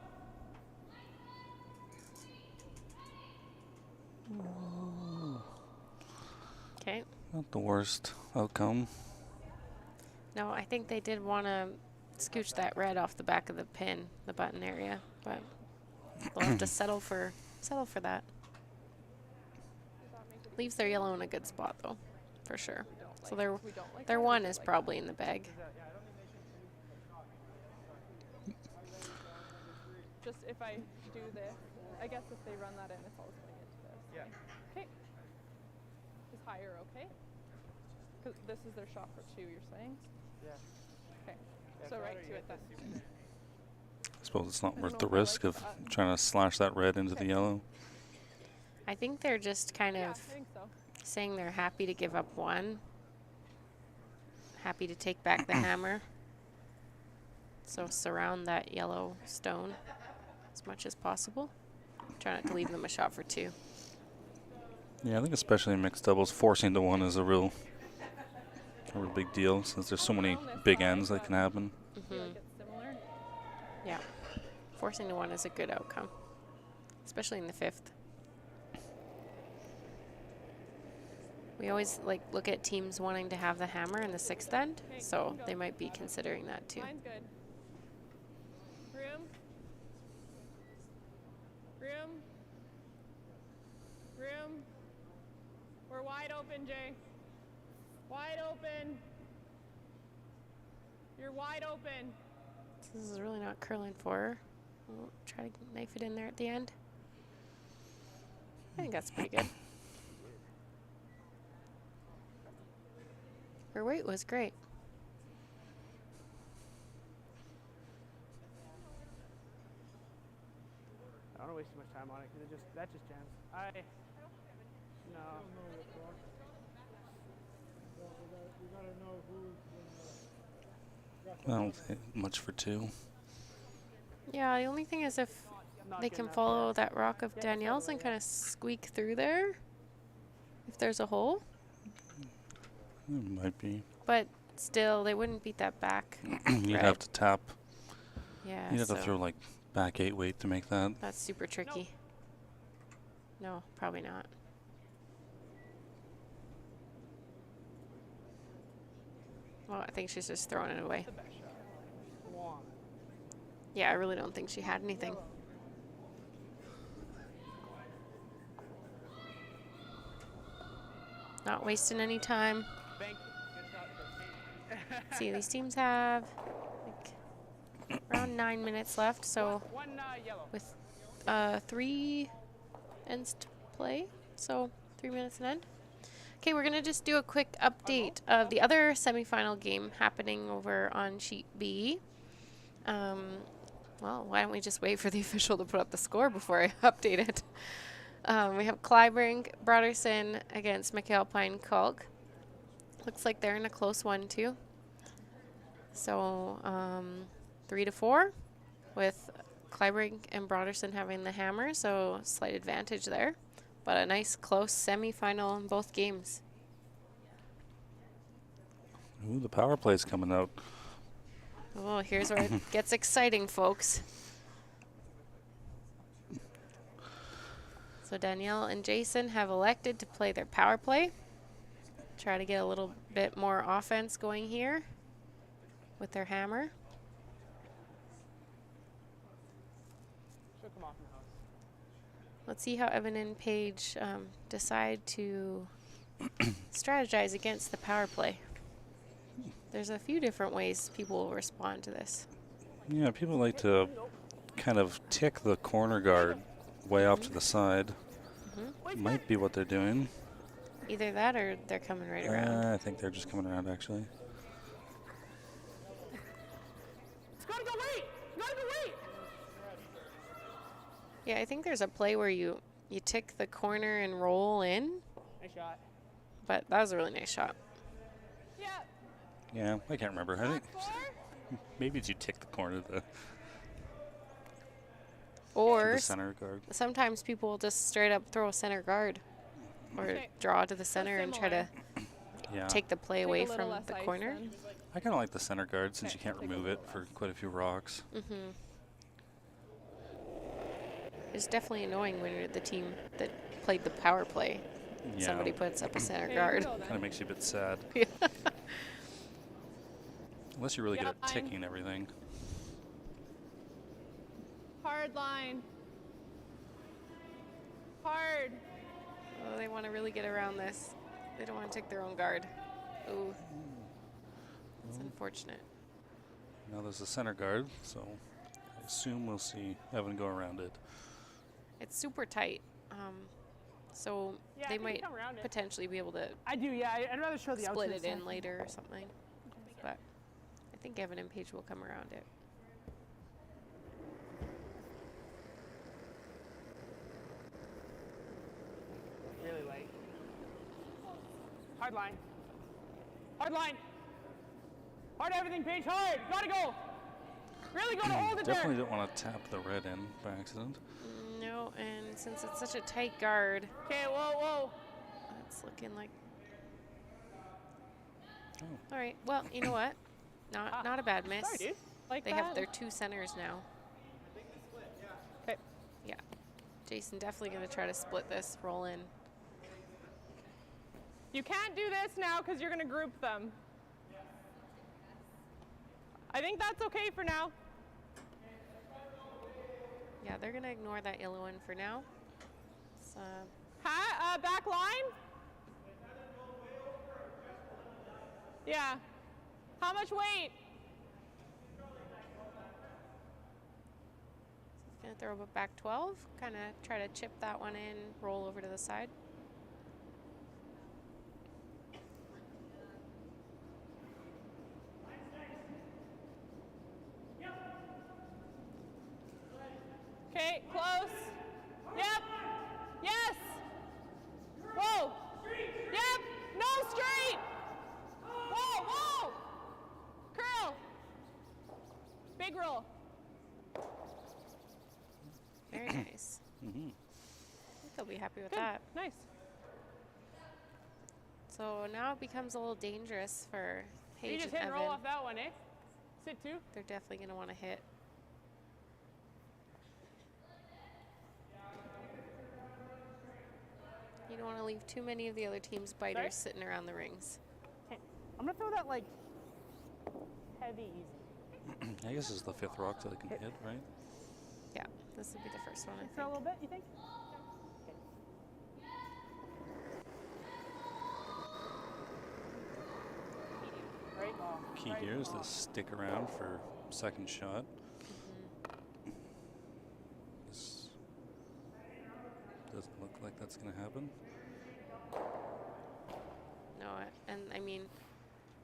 Okay. Not the worst outcome. No, I think they did want to scooch that red off the back of the pin, the button area, but they'll have to settle for that. Leaves their yellow in a good spot though, for sure. So their one is probably in the bag. Just if I do this, I guess if they run that in, it's always going into this. Yeah. Okay. Is higher okay? Because this is their shot for 2, you're saying? Yeah. Okay. Yeah, So I'd right rather to you it get then. this I suppose it's not I worth don't the know if I risk like of that. trying to slash that red into the yellow. I think they're just kind Yeah, I of think so. saying they're happy to give up one. Happy to take back the hammer. So surround that yellow stone as much as possible. Try not to leave them a shot for 2. Yeah, I think especially in mixed doubles, forcing the one is a real big deal since there's so many big ends that can happen. I feel like it's similar. Yeah. Forcing to 1 is a good outcome, especially in the 5th. We always look at teams wanting to have the hammer in the 6th end, so they might be considering that too. Mine's good. Room. Room. Room. We're wide open, Jay. Wide open. You're wide open. This is really not curling for her. We'll try to knife it in there at the end. I think that's pretty good. Her weight was great. I don't want to waste too much time on it because that just jams. No. I don't think much for 2. Yeah, the only thing is if Not they good can enough. follow that rock of Danielle's and kind of squeak through there, if there's a hole. It might be. But still, they wouldn't beat that back. You'd red. have to tap. Yeah, You'd have to so throw like back 8 weight to make that. that's super tricky. No, probably not. Well, I think she's just throwing it away. The best shot. Come on. Yeah, I really don't think she had anything. Not wasting any time. Bank. Good shot. See, these teams have like around 9 minutes left, so One yellow. with 3 ends to play, so 3 minutes and end. Okay, we're gonna just do a quick update of the other semifinal game happening over on sheet B. Well, why don't we just wait for the official to put up the score before I update it? We have Clyburn Broderson against McAlpine Kalk. Looks like they're in a close one too. So 3-4 with Clyburn and Broderson having the hammer, so slight advantage there. But a nice close semifinal in both games. Ooh, the power play's coming out. Oh, here's where it gets exciting, folks. So Danielle and Jason have elected to play their power play. Try to get a little bit more offense going here with their hammer. She'll come off in the house. Let's see how Evan and Paige decide to strategize against the power play. There's a few different ways people will respond to this. Yeah, people like to kind of tick the corner guard way off to the side. Might be what they're doing. Either that or they're coming right around. I think they're just coming around, actually. It's gotta go wait! Gotta go wait! Yeah, I think there's a play where you tick the corner and roll in, Nice shot. but that was a really nice shot. Yeah. Yeah, I can't remember. I think Score? maybe it's you tick the corner of the Or center guard. sometimes people will just straight up throw a center guard or Okay. draw to the center and try to Yeah, take the play Take a away little from less the ice corner. then. I kind of like the center guard since Okay, you can't take a remove little it for quite a few rocks. It's definitely annoying when you're the team that played the power play. Yeah, Somebody puts up a center Okay, guard. go kind of then. makes you a bit sad. Unless you're really good at Yeah, ticking everything. Hard line. Hard. Oh, they want to really get around this. They don't want to take their own guard. Ooh. It's unfortunate. Now there's a center guard, so I assume we'll see Evan go around it. It's super tight. So Yeah, I they think we might come around it. potentially be able to I do, yeah. I'd rather show the split outside it in side. later or something. But I think Evan and Paige will come around it. Really light. Hard line. Hard line. Hard everything, Paige. Hard. Gotta go. Really gotta hold it Definitely there. don't want to tap the red in by accident. No, and since it's such a tight guard, Okay, whoa, whoa. it's looking like. Oh. All right. Well, you know what? Not a bad miss. Sorry, dude. Like They that. have their two centers now. Okay. Yeah. Jason definitely going to try to split this, roll in. You can't do this now because you're going to group them. I think that's okay for now. Yeah, they're going to ignore that yellow one for now. So, Back line? Yeah. How much weight? going to throw a back 12, kind of try to chip that one in, roll over to the side. Okay, close. Yep. Yes. Whoa. Yep. No, straight. Whoa, whoa. Curl. Big roll. Very nice. I think they'll be happy with that. Nice. So now it becomes a little dangerous for You Paige just and hit and roll Evan. off that one, eh? Sit two. They're definitely going to want to hit. You don't want to leave too many of the other team's biters sitting around the rings. Okay. I'm gonna throw that like heavy easy. I guess this is the fifth rock that I can hit, right? Yeah, this would be the first one, I Throw a think. little bit, you think? Okay. Right? Oh, Key right. here is Oh. to stick around for second shot. This doesn't look like that's going to happen. No, and I mean,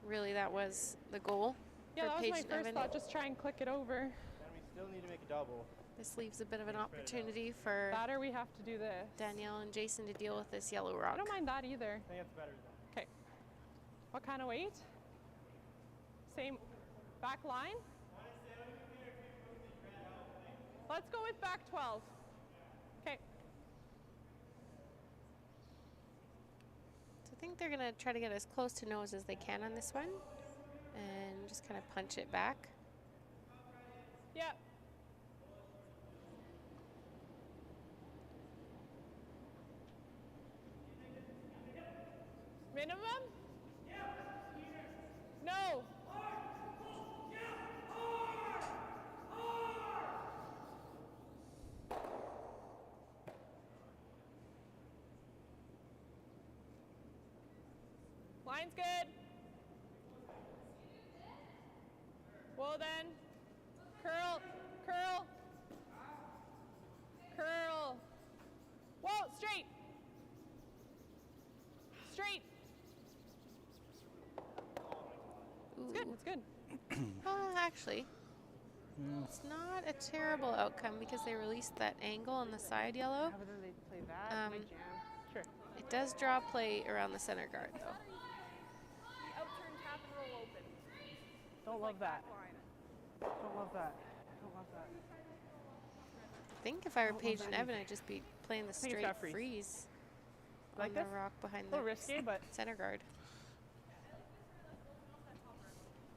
really that was the goal Yeah, for that was Paige my and first Evan. thought. Just try and click it over. And we still need to make a double. This leaves a bit of an opportunity for That or we have to do this. Danielle and Jason to deal with this yellow rock. I don't mind that either. I think it's better than. Okay. What kind of weight? Same back line? Let's go with back 12. Okay. So I think they're gonna try to get as close to nose as they can on this one and just kind of punch it back. Yeah. Minimum? No. Line's good. Well then, curl, curl, curl. Whoa, straight. Straight. It's good, it's good. Actually, it's not a terrible outcome because they released that angle on the side yellow. How about they play that? Might jam. Sure. It does draw play around the center guard though. Outturn, tap, and roll open. Don't love that. Line. Don't love that. Don't love that. I think if I were Don't love Paige that and Evan, I'd just be playing the think it's straight got freeze. freeze Like on the this? rock behind A the little risky, but center guard.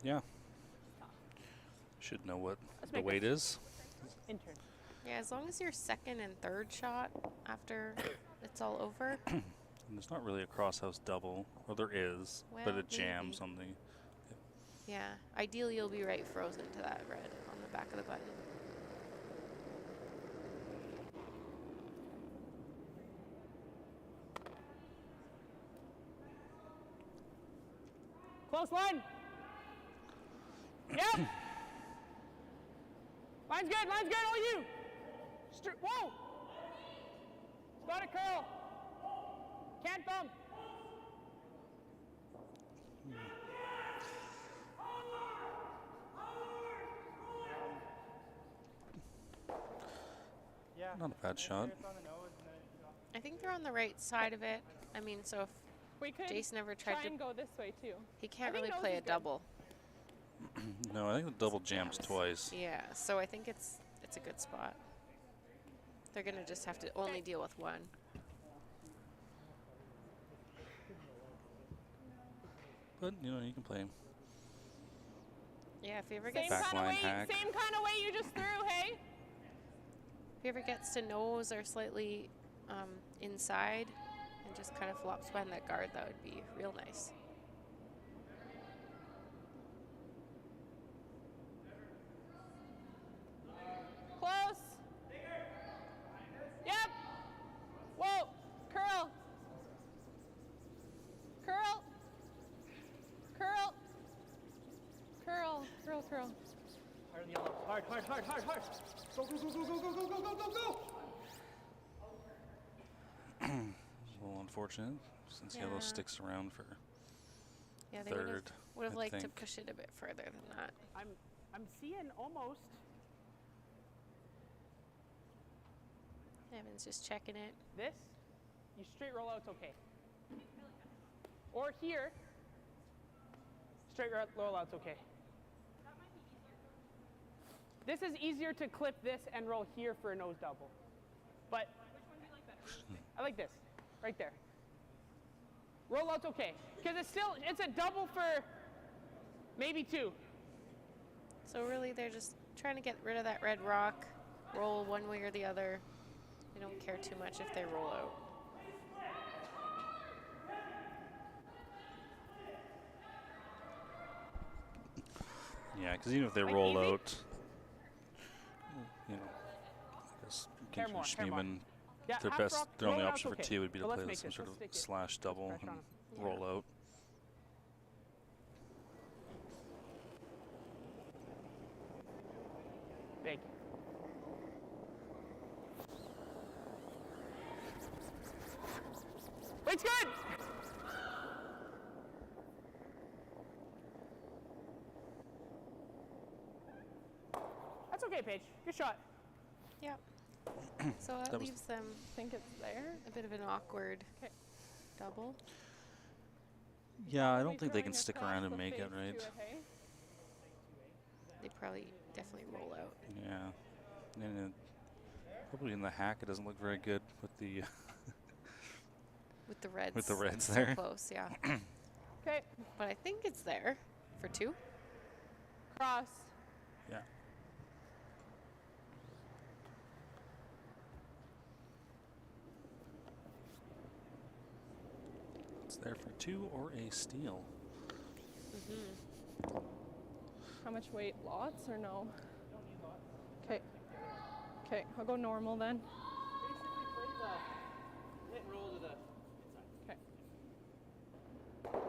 Yeah. Should know what Let's the make weight is. intern. Yeah, as long as your second and third shot after it's all over. And there's not really a crosshouse double. Well, there is, but Well, it jams maybe. on the. Yeah, ideally you'll be right frozen to that red on the back of the button. Close line. Yep. Line's good. Line's good. All you. Whoa. Spot a curl. Can't bump. Yeah. Not a bad shot. It's on the nose and then I think they're on the right side of it. I mean, so if We could Jason ever tried try to, and go this way too. he can't think really nose play is a good. double. No, I think the double jams twice. Yeah, so I think it's a good spot. They're gonna just have to only deal with one. But you know, you can play. Yeah, if he ever Same gets Back kind of line weight. hack. Same kind of weight you just threw. Hey. if he ever gets to nose or slightly inside and just kind of flops behind that guard, that would be real nice. Close. Yep. Whoa. Curl. Curl. Curl. Curl. Curl. Curl. hard on the yellow. Hard, hard, hard, hard, hard. Go, go, go, go, go, go, go, go, go, go, go. It's a little unfortunate since yellow Yeah. sticks around for Yeah, they third. would have I liked to think. push it a bit further than that. I'm seeing almost. Evan's just checking it. This, you straight roll out's okay. Or here, straight roll out's okay. This is easier to clip this and roll here for a nose double. But I like this, right there. Roll out's okay. Because it's a double for maybe two. So really, they're just trying to get rid of that red rock, roll one way or the other. They don't care too much if they roll out. Yeah, because even if they Like roll easy? out, you know, I guess Pair Ginter more, and pair more. Schmiemann, Yeah, their half best, rock, their only roll out's option for okay. T would be to But let's play make some this, sort let's of stick it. slash double Pressure on and 'em. roll out. Big. It's good! That's okay, Paige. Good shot. Yep. So that That was- leaves them Think it's there. a bit of an awkward 'Kay. double. Yeah, I don't Probably think they throwing can stick across around and the make it, face to right? it, hey? They probably definitely roll out. Yeah. And probably in the hack, it doesn't look very good with the With the reds. with the reds so there. close, yeah. Okay, But I think it's there for 2. cross. Yeah. It's there for 2 or a steal. How much weight? Lots or no? Okay. Okay, I'll go normal then. Basically play the hit and roll to the inside. Okay.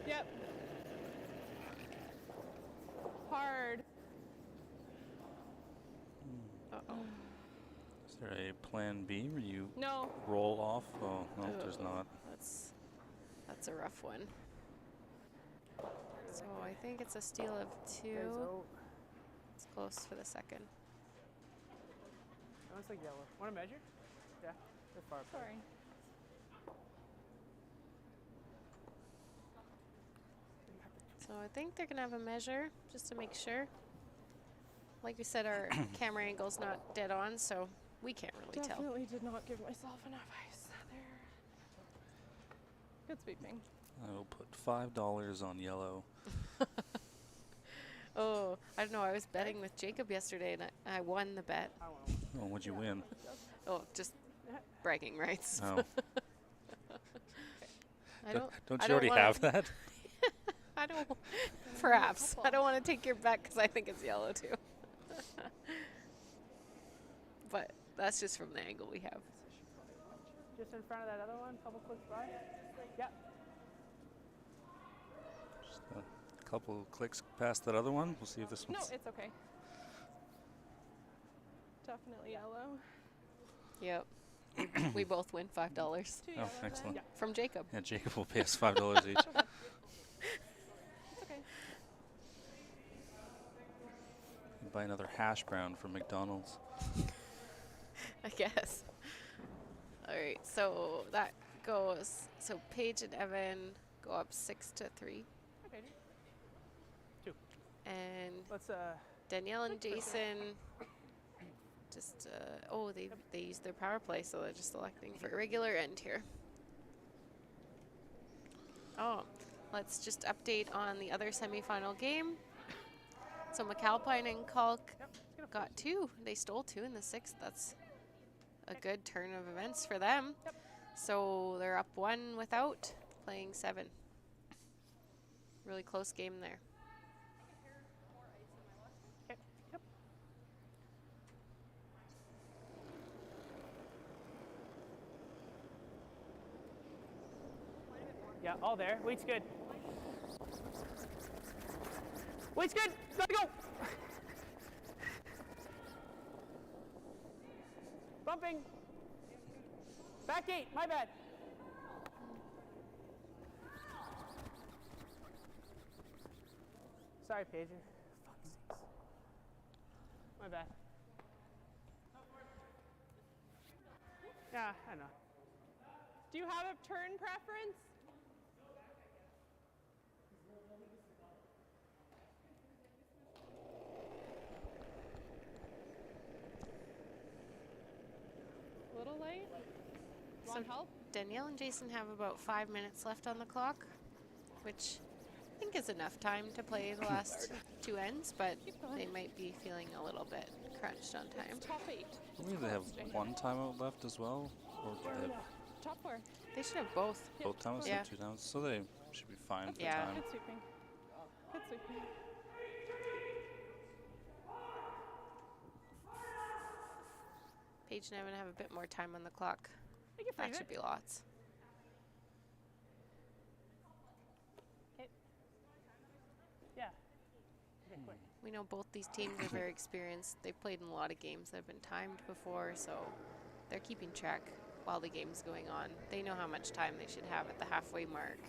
Yep. Hard. Uh-oh. Is there a plan B where you No. roll off? Oh, no, there's not. That's a rough one. So I think it's a steal of 2. Guys out. It's close for the second. That looks like yellow. Want to measure? Yeah, they're far apart. Sorry. So I think they're gonna have a measure just to make sure. Like we said, our camera angle's not dead on, so we can't really tell. Definitely did not give myself enough ice there. Good sweeping. I will put $5 on yellow. Oh, I don't know. I was betting with Jacob yesterday, and I won the bet. I want to. Oh, what'd you win? Oh, just bragging rights. Oh, I don't. don't I you already wanna- have that? I don't. Perhaps I don't want to take your bet because I think it's yellow too. But that's just from the angle we have. Just in front of that other one, couple clicks by. Yep. Just a couple clicks past that other one. We'll see if this No, one's. it's okay. Definitely yellow. Yep. We both win $5 Two Oh, yellow excellent. then. from Jacob. Yeah, Jacob will pay us $5 each. It's okay. Buy another hash brown from McDonald's. I guess. All right, so that goes. So Paige and Evan go up 6-3, Okay. 2. and Let's Danielle and Jason just they used their power play, so they're just electing for a regular end here. Oh, let's just update on the other semifinal game. So McAlpine and Kalk got 2. They stole 2 in the 6th. That's a good turn of events for them. So they're up 1 without, playing 7. Really close game there. Okay. Yep. Yeah, all there. Weight's good. Weight's good. Gotta go. Bumping. Back 8. My bad. Sorry, Paige. Fuck's sakes. My bad. Yeah, I know. Do you have a turn preference? A little late? Want help? Danielle and Jason have about 5 minutes left on the clock, which I think is enough time to play the last 2 ends, but Keep going. they might be feeling a little bit crunched on time. Top 8. I believe they have one timeout left as well. Or do they have Top 4. They should have both. both timeouts? Yeah. 2 timeouts? So they should be fine for Yeah. time. Good sweeping. Good sweeping. Paige and Evan have a bit more time on the clock. Make it That free should be lots. Yeah. Okay, quick. We know both these teams are very experienced. They've played in a lot of games that have been timed before, so they're keeping track while the game's going on. They know how much time they should have at the halfway mark.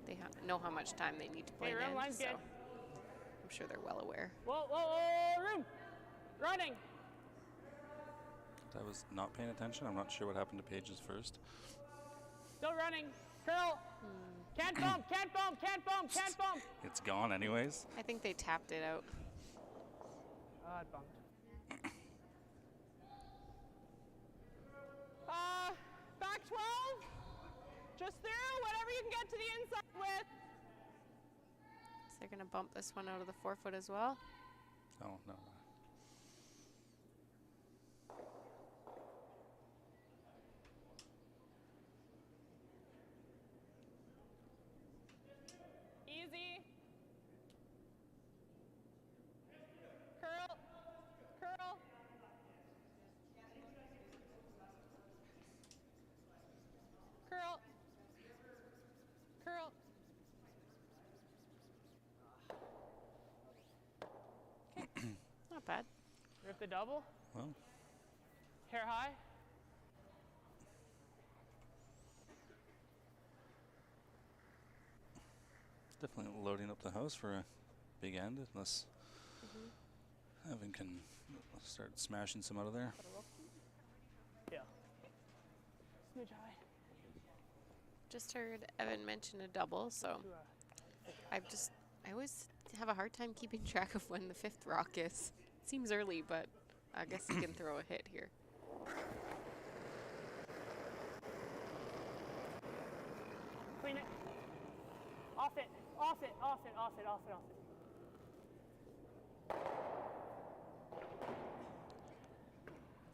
they know how much time they need to play Hey, room in, line's so good. I'm sure they're well aware. Whoa, whoa, whoa, room. Running. I was not paying attention. I'm not sure what happened to Paige's first. Still running. Curl. Can't bump, can't bump, can't bump, can't bump. It's gone anyways. I think they tapped it out. Oh, it bumped. Back 12. Just through, whatever you can get to the inside with. So they're going to bump this one out of the 4-foot as well. Oh, no. Easy. Curl. Curl. Curl. Curl. Not bad. Rip the double. Well, Hair high. definitely loading up the house for a big end, unless Evan can start smashing some out of there. Yeah. Smidge high. Just heard Evan mention a double, so To, I always have a hard time keeping track of when the 5th rock is. Seems early, but I guess you can throw a hit here. Clean it. Off it. Off it. Off it. Off it. Off it. Off it.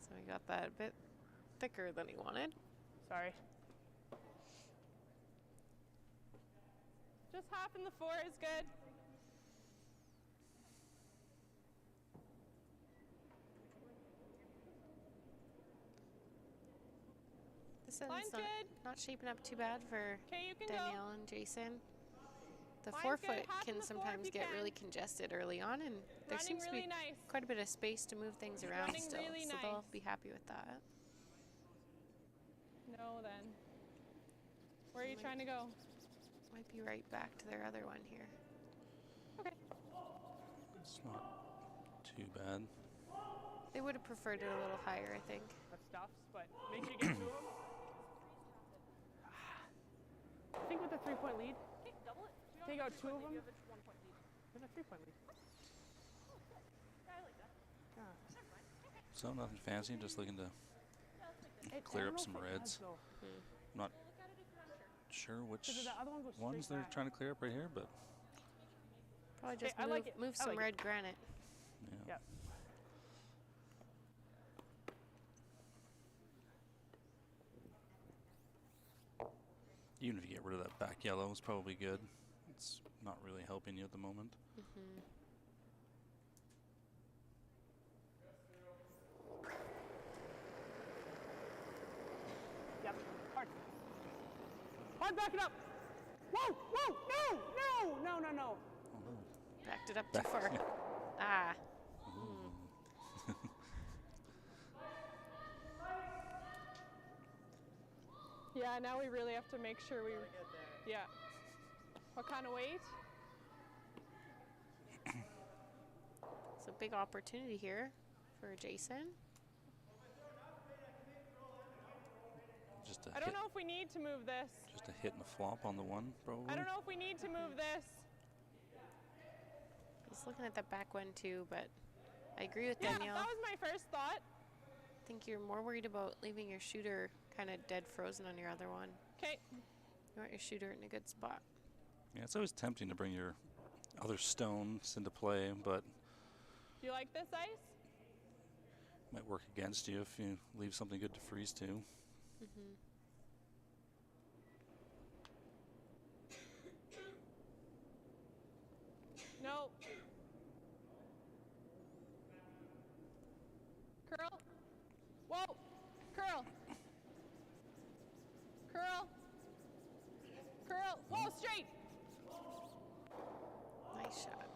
So we got that a bit thicker than he wanted. Sorry. Just half in the 4 is good. This Line's end's good. not shaping up too bad for Okay, you can Danielle go. and Jason. The Line's 4-foot good. Half in can the 4 if sometimes you get can. really congested early on, and there Running seems to really be nice. quite a bit of space to move things around Running still, really so they'll nice. be happy with that. No, then. Where are you trying to go? Might be right back to their other one here. Okay. It's not too bad. They would have preferred it a little higher, I think. That stuffs, but make sure you get 2 of them. I think with the 3-point lead, Okay, double it. take out 2 of them. You have a 1-point lead. With a 3-point lead. Yeah, I like that. Yeah. Never mind. Okay. So nothing fancy, just looking to Yeah, let's make this. clear I up don't some know if it reds. has, though. I'm not We'll look at it if you're unsure. sure which 'Cause the other one goes ones straight they're back. trying to clear up right here, but Probably just I move, like it. move I some like it. red granite. yeah. Yeah. Even if you get rid of that back yellow, it's probably good. It's not really helping you at the moment. Yep. Hard. Hard, back it up. Whoa, whoa, no, no, no, no, no. Oh no. Backed it up too far. Ah. Yeah, now we really have to make sure we. Yeah. What kind of weight? It's a big opportunity here for Jason. Just a I don't hit, know if we need to move this. just a hit and a flop on the one, probably. I don't know if we need to move this. He's looking at the back one too, but I agree with Yeah, Danielle. that was my first thought. I think you're more worried about leaving your shooter kind of dead frozen on your other one. Okay. You want your shooter in a good spot. Yeah, it's always tempting to bring your other stones into play, but Do you like this ice? it might work against you if you leave something good to freeze to. No. Curl. Whoa. Curl. Curl. Curl. Whoa, straight. Nice shot.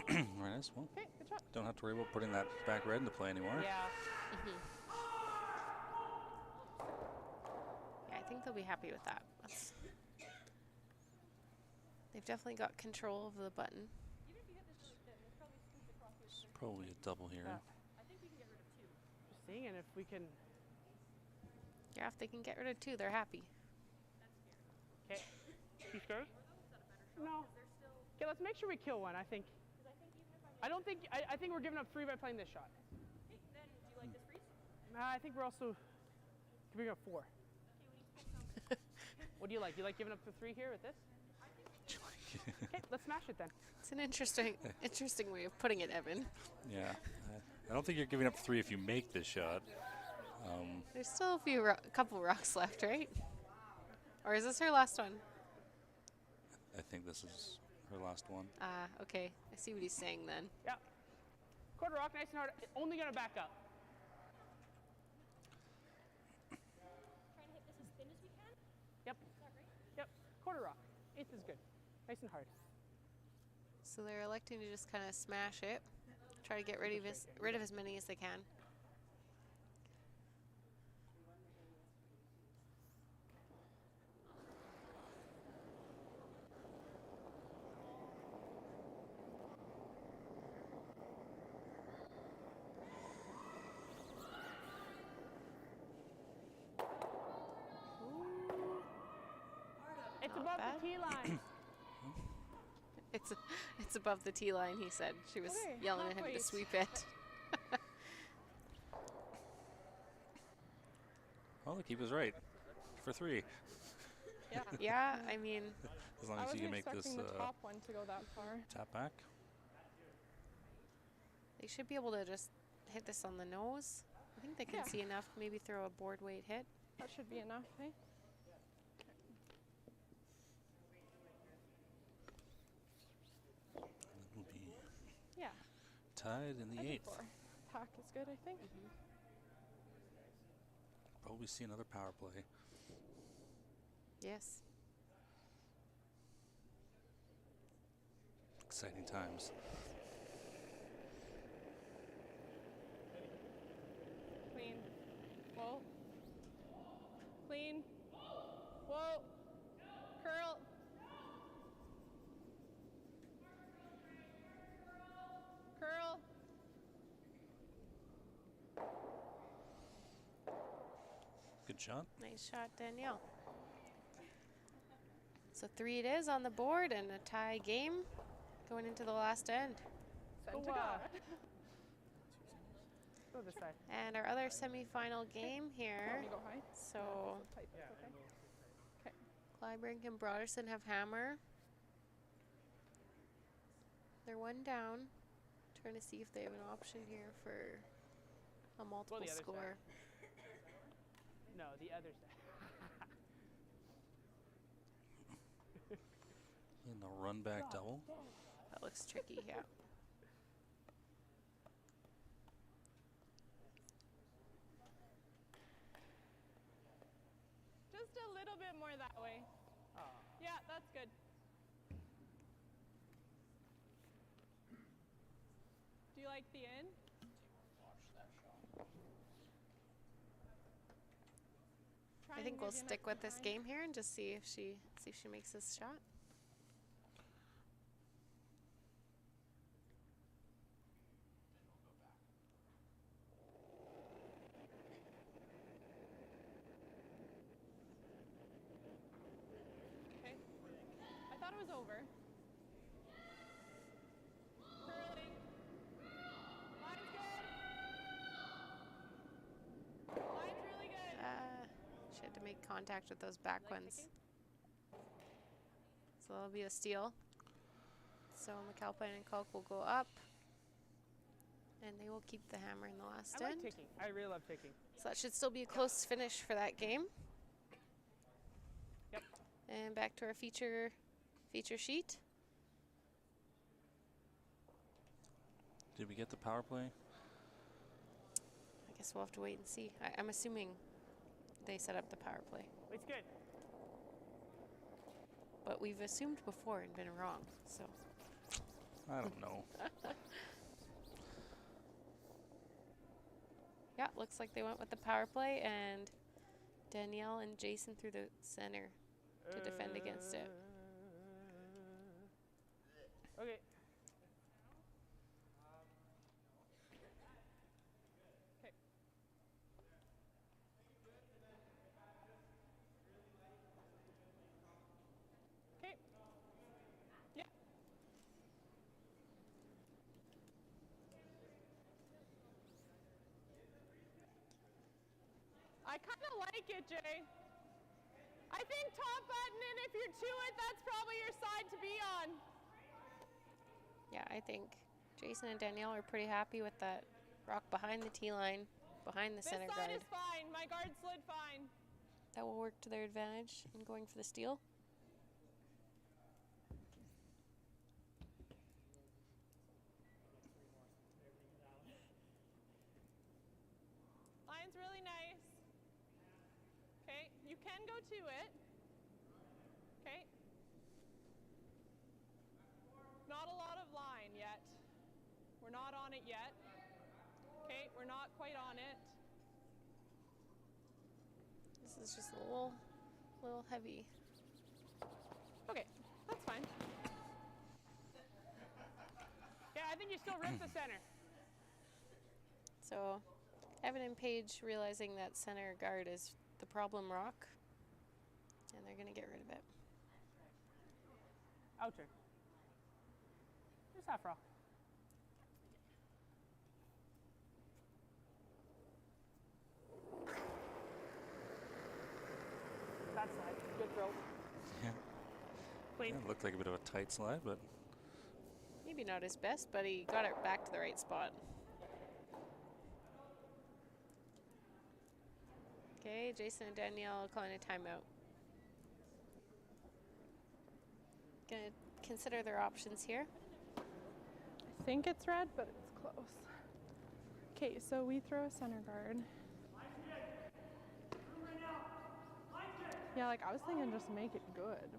Very nice. Well, Okay, good shot. don't have to worry about putting that back red into play anymore. Yeah. Yeah, I think they'll be happy with that. That's They've definitely got control of the button. Even if you hit this really thin, this probably scoots across your It's probably a double here. Yeah. I think we can get rid of 2. Just seeing it if we can. Yeah, if they can get rid of 2, they're happy. That's scary. Okay. You scared? Is that a better shot? No. They're still, Okay, let's make sure we kill one. I think. because I think even if I don't think. I think we're giving up 3 by playing this shot. hey, then do you like this freeze? I think we're also giving up 4. Okay, we need to pick something. What do you like? You like giving up the 3 here with this? Okay, let's smash it then. It's an interesting way of putting it, Evan. Yeah. I don't think you're giving up 3 if you make this shot. There's still a couple rocks left, right? Or is this her last one? I think this is her last one. Ah, okay. I see what he's saying then. Yeah. Quarter rock, nice and hard. Only gonna back up. Trying to hit this as thin as we can. Yep. Is that right? Yep. Quarter rock. 8th is good. Nice and hard. So they're electing to just kind of smash it. Try to get rid of as many as they can. It's Not above bad. the tee line. It's above the tee line, he said. She was Okay, yelling at him halfway. to sweep it. Oh, look, he was right. For 3. Yeah. Yeah, I mean, As long I as you wasn't can make this expecting the top one to go that far. tap back. they should be able to just hit this on the nose. I think they can Yeah. see enough, maybe throw a board weight hit. That should be enough, eh? It'll be Yeah. tied in the I think 8th. 4. Pack is good, I think. Probably see another power play. Yes. Exciting times. Clean. Whoa. Clean. Whoa. Curl. Curl. Good shot. Nice shot, Danielle. So 3 it is on the board and a tie game going into the last end. Send to God. Go this side. And our other semifinal game Want here. me to go high? So Tight. Okay. Okay. Clybrink and Broderson have hammer. They're 1 down. Trying to see if they have an option here for a multiple the other score. No, the other side. In the run back double. That looks tricky, yeah. Just a little bit more that way. Yeah, that's good. Do you like the in? Try I and think we'll maybe an stick with extra this high. game here and just see if she makes this shot. Okay. I thought it was over. Curling. Line's good. Line's really good. She had to make contact with those back Like ones. kicking? So that'll be a steal. So McAlpine and Kalk will go up. And they will keep the hammer in the last I like end. ticking. I really love ticking. So that should still be a close finish for that game. Yep. And back to our feature sheet. Did we get the power play? I guess we'll have to wait and see. I'm assuming they set up the power play. It's good. But we've assumed before and been wrong, so. I don't know. Yeah, looks like they went with the power play, and Danielle and Jason through the center to defend against it. Okay. Okay. Okay. Yeah. I kind of like it, Jay. I think top button, and if you're to it, that's probably your side to be on. Yeah, I think Jason and Danielle are pretty happy with that rock behind the tee line, behind the This center side guard. is fine. My guard slid fine. That will work to their advantage in going for the steal. Line's really nice. Okay, you can go to it. Okay. Not a lot of line yet. We're not on it yet. Okay, we're not quite on it. This is just a little heavy. Okay, that's fine. Yeah, I think you still rip the center. So Evan and Paige realizing that center guard is the problem rock, and they're gonna get rid of it. Outer. Just half rock. That slide. Good throw. Yeah. Clean. Yeah, it looked like a bit of a tight slide, but Maybe not his best, but he got it back to the right spot. Okay, Jason and Danielle calling a timeout. Gonna consider their options here. I think it's red, but it's close. Okay, so we throw a center guard. Yeah, like I was thinking just make it good.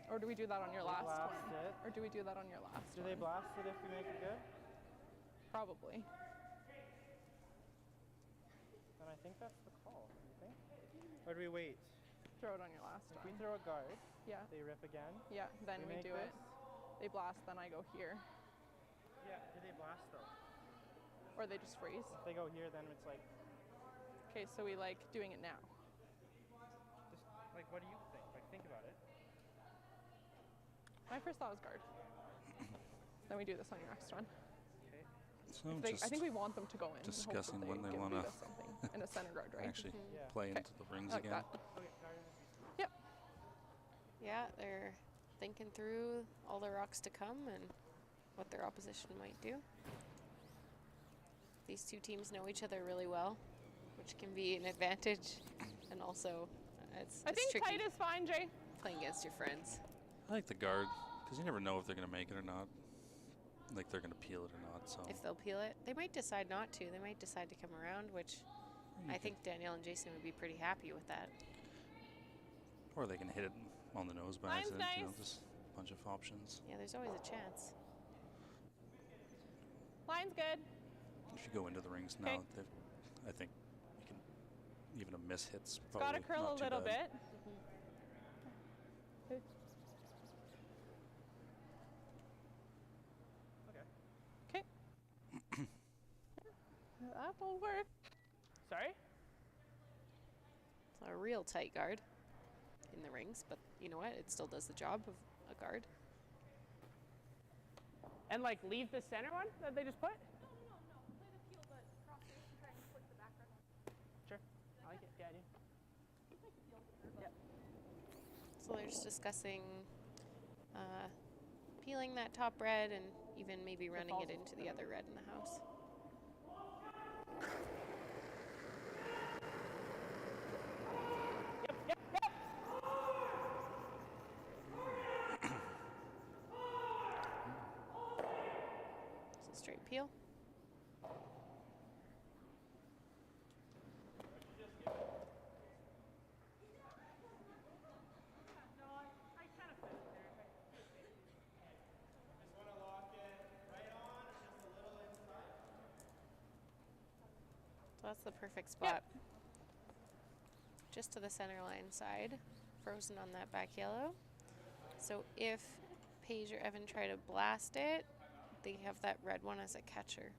Or do we do that on your last blast one? it. Or do we do that on your last Do one? they blast it if you make it good? Probably. Then I think that's the call. Do you think? Or do we wait? Throw it on your last If we one. throw a guard, Yeah. they rip again. Yeah, then we make do it. this. They blast, then I go here. Yeah, do they blast though? Or they just freeze. If they go here, then it's like, Okay, so we like doing it now. just like, what do you think? Like, think about it. My first thought was guard. Then we do this on your next one. Okay. so I just think we want them to go in. and hope that discussing when they give wanna us something in a center guard, right? actually Yeah. play Okay. into the rings I like again. that. Okay, guard. Yep. Yeah, they're thinking through all the rocks to come and what their opposition might do. These two teams know each other really well, which can be an advantage, and also it's I think tricky tight is fine, Jay. playing against your friends. I like the guard because you never know if they're gonna make it or not. Like they're gonna peel it or not. So If they'll peel it, they might decide not to. They might decide to come around, which I think Danielle and Jason would be pretty happy with that. or they can hit it on the nose by Mine's accident. You know, nice. just a bunch of options. Yeah, there's always a chance. Line's good. If you go into the rings now, Okay. I think you can even a miss hits. Got to Probably curl a not too little bad. bit. Okay. Okay. That will work. Sorry? It's a real tight guard in the rings, but you know what? It still does the job of a guard. And like leave the center one that they just put? No. Play the field, but cross face and try and flip the back run. Sure. I like it. Yeah, I do. You take the field with her, Yep. So they're just discussing peeling that top red and even maybe running it falls- into the other red in the house. So straight peel. So that's the perfect spot. Just to the center line side, frozen on that back yellow. So if Paige or Evan try to blast it, they have that red one as a catcher.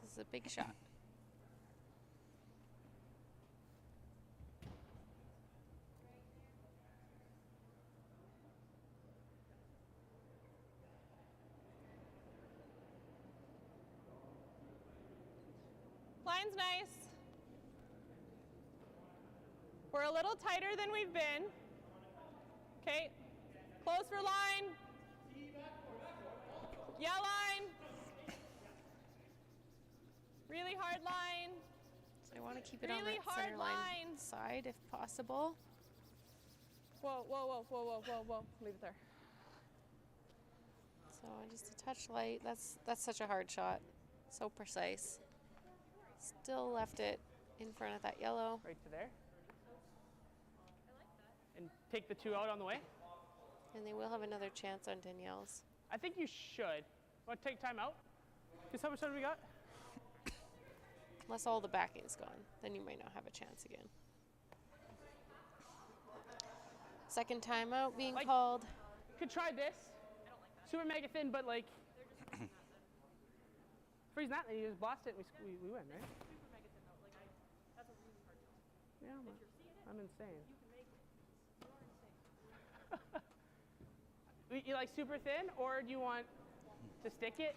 This is a big shot. Line's nice. We're a little tighter than we've been. Okay, close for line. Yeah, line. Really hard line. So I want to keep it on Really that hard center line line. side if possible. Whoa, whoa, whoa, whoa, whoa, whoa, whoa. Leave it there. So just a touch light. That's such a hard shot. So precise. Still left it in front of that yellow. Right to there. And take the 2 out on the way. And they will have another chance on Danielle's. I think you should. Want to take time out? Because how much time do we got? Unless all the backing's gone, then you might not have a chance again. Second timeout being Like- called. Could try this. Super mega thin, but like. Freeze that, and you just blast it, and we win, right? Yeah, I'm insane. You like super thin, or do you want to stick it?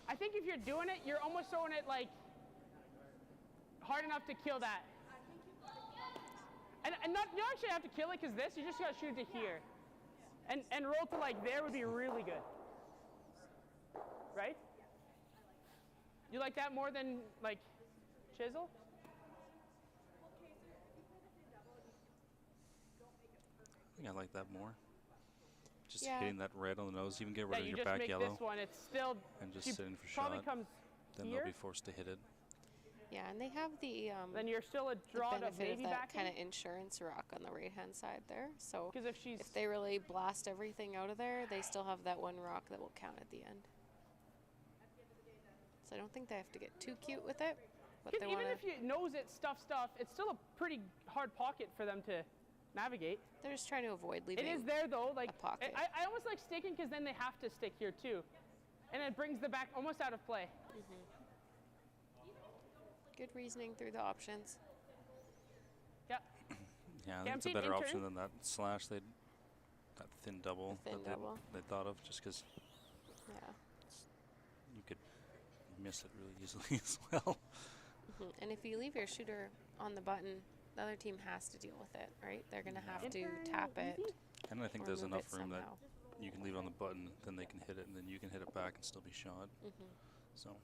I think if you're doing it, you're almost throwing it like hard enough to kill that. And not, you don't actually have to kill it because this, you just gotta shoot it to here. And roll to like there would be really good. Right? You like that more than like chisel? I think I like that more. Just Yeah. hitting that red on the nose, even get rid Yeah, of you your just back make yellow, this one. It's still and just you sitting for probably shot. comes Then here. they'll be forced to hit it. Yeah, and they have the Then you're still a draw to benefit of maybe that back kind of insurance rock on the right-hand side there. So because if she's if they really blast everything out of there, they still have that one rock that will count at the end. So I don't think they have to get too cute with it. But they even want if to. you knows it stuff, it's still a pretty hard pocket for them to navigate. They're just trying to avoid leaving. It is there though, like a pocket. I almost like sticking because then they have to stick here too, and it brings the back almost out of play. Good reasoning through the options. Yeah. Yeah, I Yeah, think I'm it's a seeing better intern. option than that slash. That thin double The thin that double. they thought of, just because Yeah. you could miss it really easily as well. And if you leave your shooter on the button, the other team has to deal with it, right? They're going to have to tap it. And I think Or there's move enough it room somehow. that you can leave it on the button, then they can hit it, and then you can hit it back and still be shot. So.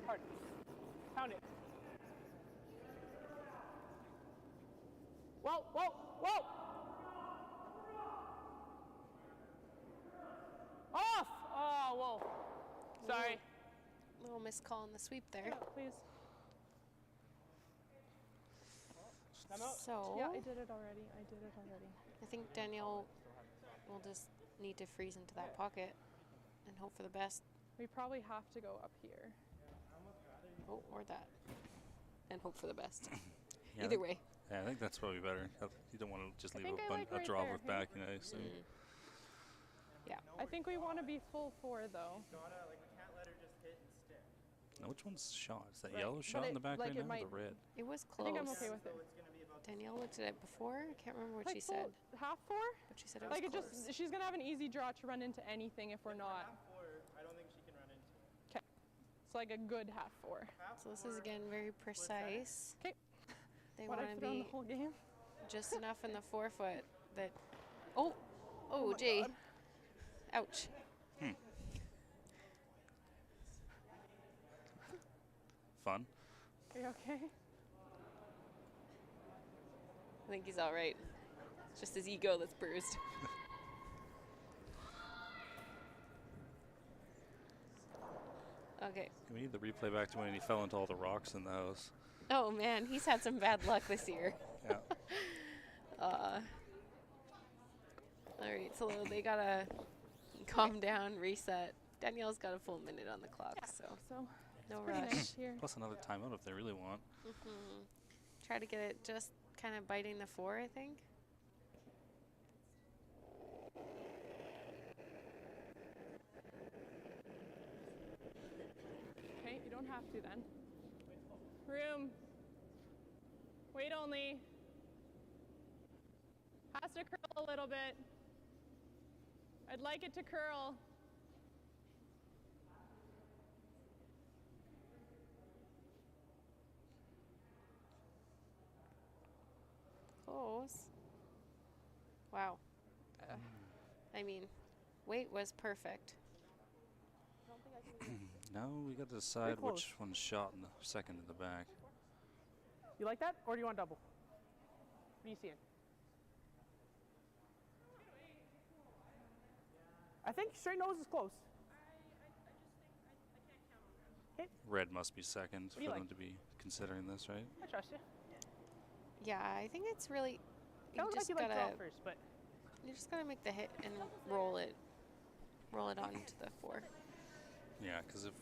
Hard. Pound it. Whoa! Off! Oh, whoa. Sorry. Little missed call on the sweep there. Yeah, please. So Yeah, I did it already. I think Danielle will just need to freeze into that pocket and hope for the best. We probably have to go up here. Oh, or that. And hope for the best. Yeah, Either way. Yeah, I think that's probably better. You don't want to just leave think I like a right draw there, with hey? back, you know. So. Yeah. I think we want to be full 4 though. We can't let her just hit and stick. Now, which one's shot? Is that Right, yellow but shot in it- the back like right it now, or might- the red? It was I close. think I'm okay with it. So it's going to be about Danielle looked at it before. I can't remember what Like she full- said, half 4? but she said it was Like it close. just, she's gonna have an easy draw to run into anything if we're not. half 4. I don't think she can run into it. Okay. It's like a good half 4. So this is again very precise. Okay. They What want I've to thrown the be whole game. just enough in the forefoot that. Oh, gee. God. Ouch. Fun. Are you okay? I think he's all right. It's just his ego that's bruised. Okay. We need the replay back to when he fell into all the rocks in the house. Oh man, he's had some bad luck this year. Yeah. All right, so they gotta calm down, reset. Danielle's got a full minute on the clock, so So no pretty rush. nice here. Plus another timeout if they really want. Try to get it just kind of biting the 4, I think. Okay, you don't have to then. Room. Weight only. Has to curl a little bit. I'd like it to curl. Close. Wow. I mean, weight was perfect. Now we got to decide close. which one's shot in the second in the back. You like that, or do you want double? What are you seeing? I think straight nose is close. Red must be second for do you them like? to be considering this, right? I trust you. Yeah, I think it's really. That looks like you like draw first, but You just gotta make the hit and roll it onto the 4. Yeah, because if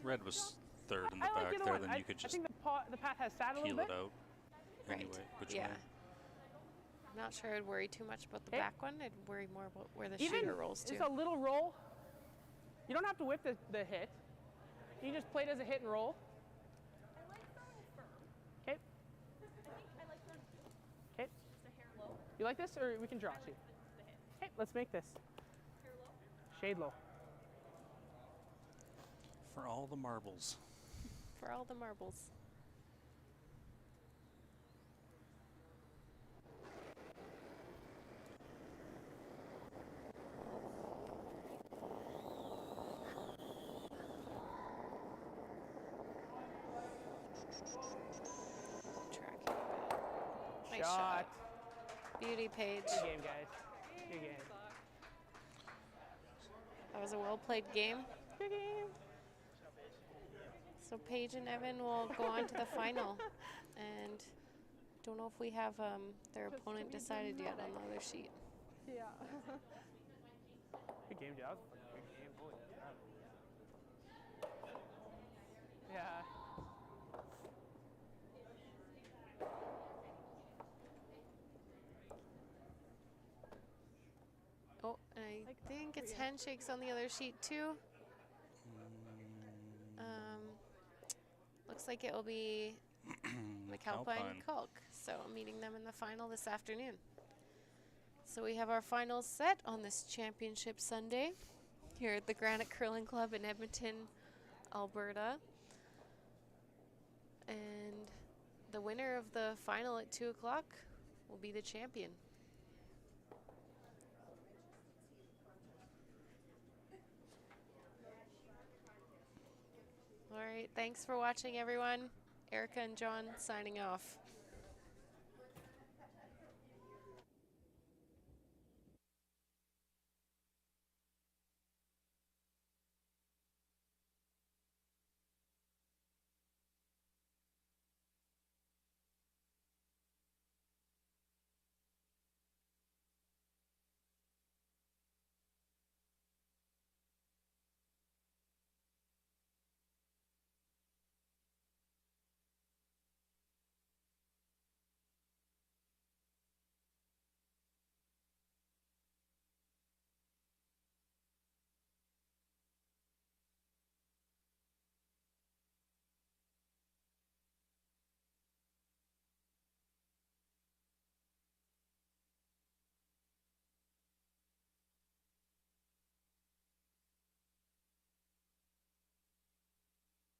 red was third in the I like back either there, one. then I you could just think the path has sat a little peel bit. it out Right. anyway. Which Yeah. way? I'm not sure I'd worry too much about the Okay. back one. I'd worry more about where the Even shooter rolls just to. a little roll. You don't have to whip the hit. You just play it as a hit and roll. I like throwing firm. Okay. I think I like throwing Okay. just a hair low. You like this, or we can draw too? The hit. Okay, let's make this Hair low. shade low. For all the marbles. For all the marbles. Tracking. Nice shot. Beauty, Paige. Good game, guys. Good game. That was a well-played game. Good game. So Paige and Evan will go on to the final, and don't know if we have their opponent decided yet on the other sheet. Yeah. Good game, dude. That was a fucking good game. Holy crap. Yeah. Oh, and I think it's handshakes on the other sheet too. Looks like it will be McAlpine Kulk. So meeting them in the final this afternoon. So we have our finals set on this championship Sunday here at the Granite Curling Club in Edmonton, Alberta. And the winner of the final at 2 o'clock will be the champion. All right, thanks for watching, everyone. Erica and John signing off.